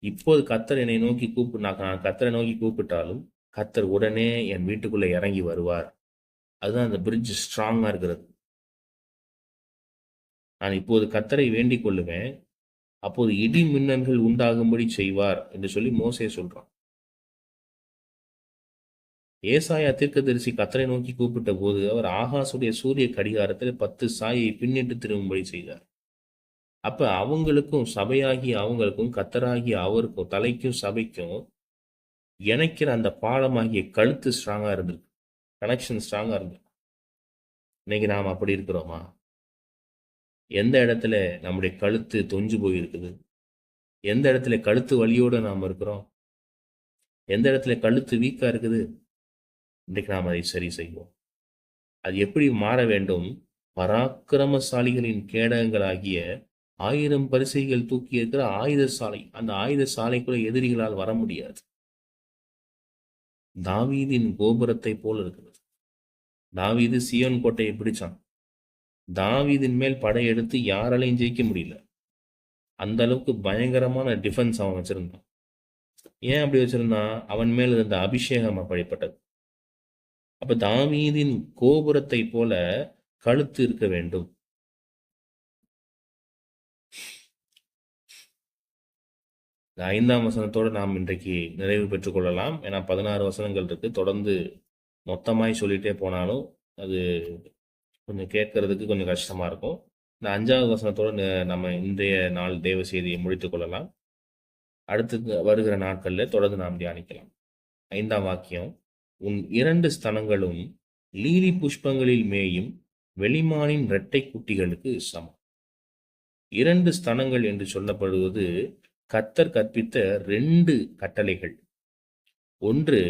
இப்போது கர்த்தர் என்னை நோக்கி நான் கர்த்தரை நோக்கி கூப்பிட்டாலும் கர்த்தர் உடனே என் வீட்டுக்குள்ள இறங்கி வருவார். அதுதான் அந்த பிரிட்ஜ் ஸ்ட்ராங்கா இருக்கிறது. நான் இப்போது கர்த்தரை வேண்டிக் கொள்ளுவேன், அப்போது இடி மின்னல்கள் உண்டாகும்படி செய்வார் என்று சொல்லி மோசே சொல்றான். ஏசாயா தீர்க்கதரிசி கர்த்தரை நோக்கி கூப்பிட்ட போது அவர் ஆகாசுடைய சூரிய கடிகாரத்தில் 10 சாயை பின்னிட்டு திரும்பும்படி செய்தார். அப்ப அவங்களுக்கும் சபையாகி அவங்களுக்கும் கர்த்தராகி அவருக்கும் தலைக்கும் சபைக்கும் இணைக்கிற அந்த பாலமாகிய கழுத்து ஸ்ட்ராங்கா இருந்திருக்கு. கனெக்ஷன் ஸ்ட்ராங்கா இருந்திருக்கு. இன்னைக்கு நாம் அப்படி இருக்கிறோமா? எந்த இடத்துல நம்முடைய கழுத்து தொஞ்சு போயிருக்குது? எந்த இடத்துல கழுத்து வலியோடு நாம் இருக்கிறோம்? எந்த இடத்துல கழுத்து வீக்கா இருக்குது? இன்றைக்கு நாம் அதை சரி செய்வோம். அது எப்படி மாற வேண்டும்? பராக்கிரமசாலிகளின் கேடகங்களாகிய 1000 பரிசைகள் தூக்கி இருக்கிற ஆயுத சாலை. அந்த ஆயுத சாலைக்குள்ள எதிரிகளால் வர முடியாது. தாவீதின் கோபுரத்தை போல இருக்கிறது. தாவீது சியோன் கோட்டையை பிடிச்சான். தாவீதின் மேல் படையெடுத்து யாராலையும் ஜெயிக்க முடியல. அந்த அளவுக்கு பயங்கரமான டிஃபென்ஸ் அவன் வச்சிருந்தான். ஏன் அப்படி வச்சிருந்தான்? அவன் மேல் இருந்த அபிஷேகம் அப்படிப்பட்டது. அப்ப தாவீதின் கோபுரத்தை போல கழுத்து இருக்க வேண்டும். இந்த 5ஆம் வசனத்தோடு நாம் இன்றைக்கு நிறைவு பெற்றுக் கொள்ளலாம். ஏன்னா 16 வசனங்கள் இருக்கு. தொடர்ந்து மொத்தமாய் சொல்லிட்டே போனாலும் அது கொஞ்சம் கேட்கறதுக்கு கொஞ்சம் கஷ்டமா இருக்கும். இந்த 5வது வசனத்தோடு நம்ம இன்றைய நாள் தேவ செய்தியை முடித்துக் கொள்ளலாம். அடுத்து வருகிற நாட்களில் தொடர்ந்து நாம் தியானிக்கலாம். 5ஆம் வாக்கியம், உன் 2 ஸ்தனங்களும் லீலி புஷ்பங்களில் மேயும் வெளிமானின் இரட்டை குட்டிகளுக்கு சமம். 2 ஸ்தனங்கள் என்று சொல்லப்படுவது கர்த்தர் கற்பித்த 2 கட்டளைகள். ஒன்று,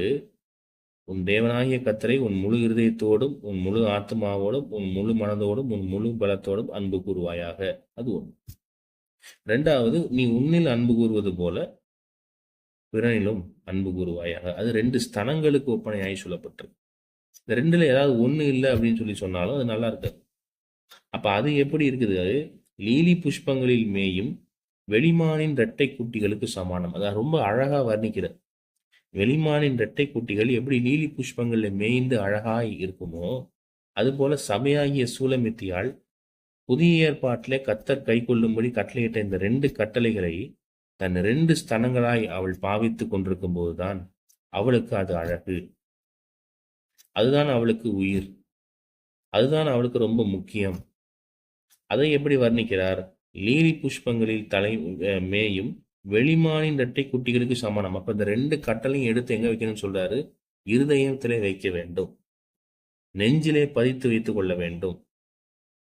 உன் தேவனாகிய கர்த்தரை உன் முழு இருதயத்தோடும் உன் முழு ஆத்மாவோடும் உன் முழு மனதோடும் உன் முழு பலத்தோடும் அன்பு கூறுவாயாக. அது ஒன்று. 2வது, நீ உன்னில் அன்பு கூறுவது போல பிறனிலும் அன்பு கூறுவாயாக. அது 2 ஸ்தனங்களுக்கு ஒப்பனையாய் சொல்லப்பட்டிருக்கு. இந்த 2ல ஏதாவது ஒண்ணு இல்லை அப்படின்னு சொல்லி சொன்னாலும் அது நல்லா இருக்காது. அப்ப அது எப்படி இருக்குது? அது லீலி புஷ்பங்களில் மேயும் வெளிமானின் இரட்டை குட்டிகளுக்கு சமானம். அதான் ரொம்ப அழகா வர்ணிக்கிறது. வெளிமானின் இரட்டை குட்டிகள் எப்படி லீலி புஷ்பங்கள்ல மேய்ந்து அழகாய் இருக்குமோ, அதுபோல சபையாகிய சூலமித்தியால் புதிய ஏற்பாட்டிலே கர்த்தர் கை கொள்ளும்படி கட்டளையிட்ட இந்த 2 கட்டளைகளை தன் 2 ஸ்தனங்களாய் அவள் பாவித்துக் கொண்டிருக்கும் போதுதான் அவளுக்கு அது அழகு. அதுதான் அவளுக்கு உயிர். அதுதான் அவளுக்கு ரொம்ப முக்கியம். அதை எப்படி வர்ணிக்கிறார்? லீலி புஷ்பங்களில் மேயும் வெளிமானின் இரட்டை குட்டிகளுக்கு சமானம். அப்ப இந்த 2 கட்டளையும் எடுத்து எங்க வைக்கணும்னு சொல்றாரு? இருதயத்திலே வைக்க வேண்டும், நெஞ்சிலே பதித்து வைத்துக் கொள்ள வேண்டும்.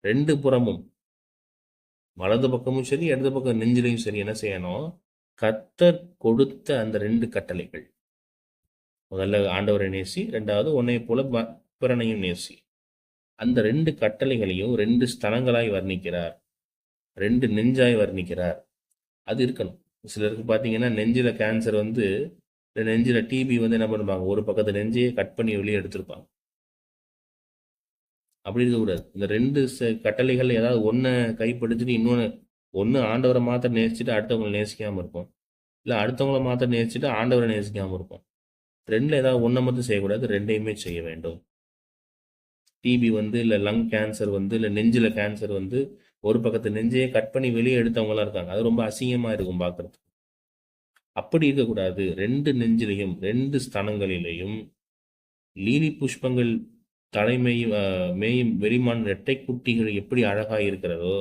2 புறமும், வலது பக்கமும் சரி இடது பக்கம் நெஞ்சிலையும் சரி என்ன செய்யணும்? கர்த்தர் கொடுத்த அந்த 2 கட்டளைகள். முதல்ல ஆண்டவரை நேசி, 2வது உன்னை போல பிறனையும் நேசி. அந்த 2 கட்டளைகளையும் 2 ஸ்தலங்களாய் வர்ணிக்கிறார். 2 நெஞ்சாய் வர்ணிக்கிறார். அது இருக்கணும். சிலருக்கு பார்த்தீங்கன்னா, நெஞ்சில கேன்சர் வந்து நெஞ்சில டிபி வந்து என்ன பண்ணுவாங்க, ஒரு பக்கத்து நெஞ்சையே கட் பண்ணி வெளியே எடுத்திருப்பாங்க. அப்படி இருக்கக்கூடாது. இந்த 2 கட்டளைகள் ஏதாவது ஒண்ண கைப்பிடிச்சுட்டு ஒண்ணு ஆண்டவர மாத்திரம் நேசிச்சுட்டு அடுத்தவங்கள நேசிக்காம இருப்போம். இல்ல அடுத்தவங்கள மாத்திரம் நேசிச்சுட்டு ஆண்டவர நேசிக்காம இருப்போம். 2ல ஏதாவது ஒண்ண மட்டும் செய்யக்கூடாது. 2யுமே செய்ய வேண்டும். டிபி வந்து இல்ல லங் கேன்சர் வந்து இல்ல நெஞ்சில கேன்சர் வந்து ஒரு பக்கத்து நெஞ்சையே கட் பண்ணி வெளியே எடுத்தவங்கலாம் இருக்காங்க. அது ரொம்ப அசிங்கமா இருக்கும் பார்க்கறதுக்கு. அப்படி இருக்கக்கூடாது. 2 நெஞ்சிலையும் 2 ஸ்தனங்களிலேயும் லீலி புஷ்பங்கள் தலைமை மேயும் வெறிமான் இரட்டை குட்டிகள் எப்படி அழகா இருக்கிறதோ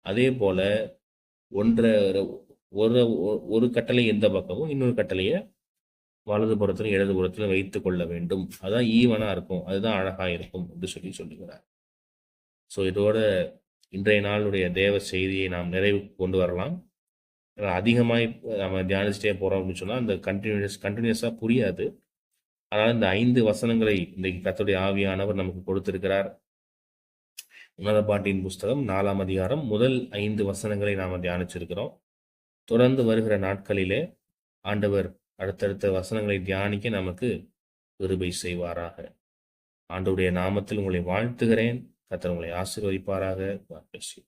அதே போல ஒன்றை ஒரு ஒரு கட்டளை எந்த பக்கமும் இன்னொரு கட்டளையை வலது புறத்திலும் இடது புறத்திலும் வைத்து கொள்ள வேண்டும். அதான் ஈவனா இருக்கும், அதுதான் அழகா இருக்கும் என்று சொல்லுகிறார். ஸோ இதோட இன்றைய நாளுடைய தேவ செய்தியை நாம் நிறைவுக்கு கொண்டு வரலாம். அதிகமாய் நம்ம தியானிச்சுட்டே போறோம் அப்படின்னு சொன்னா அந்த கண்டினியூஸா புரியாது. அதனால இந்த 5 வசனங்களை இன்றைக்கு கர்த்தருடைய ஆவியானவர் நமக்கு கொடுத்திருக்கிறார். உன்னத பாட்டின் புஸ்தகம் 4ஆம் அதிகாரம் முதல் 5 வசனங்களை நாம தியானிச்சிருக்கிறோம். தொடர்ந்து வருகிற நாட்களிலே ஆண்டவர் அடுத்தடுத்த வசனங்களை தியானிக்க நமக்கு கிருபை செய்வாராக. ஆண்டவருடைய நாமத்தில் உங்களை வாழ்த்துகிறேன். கர்த்தர் உங்களை ஆசீர்வதிப்பாராக. God bless you.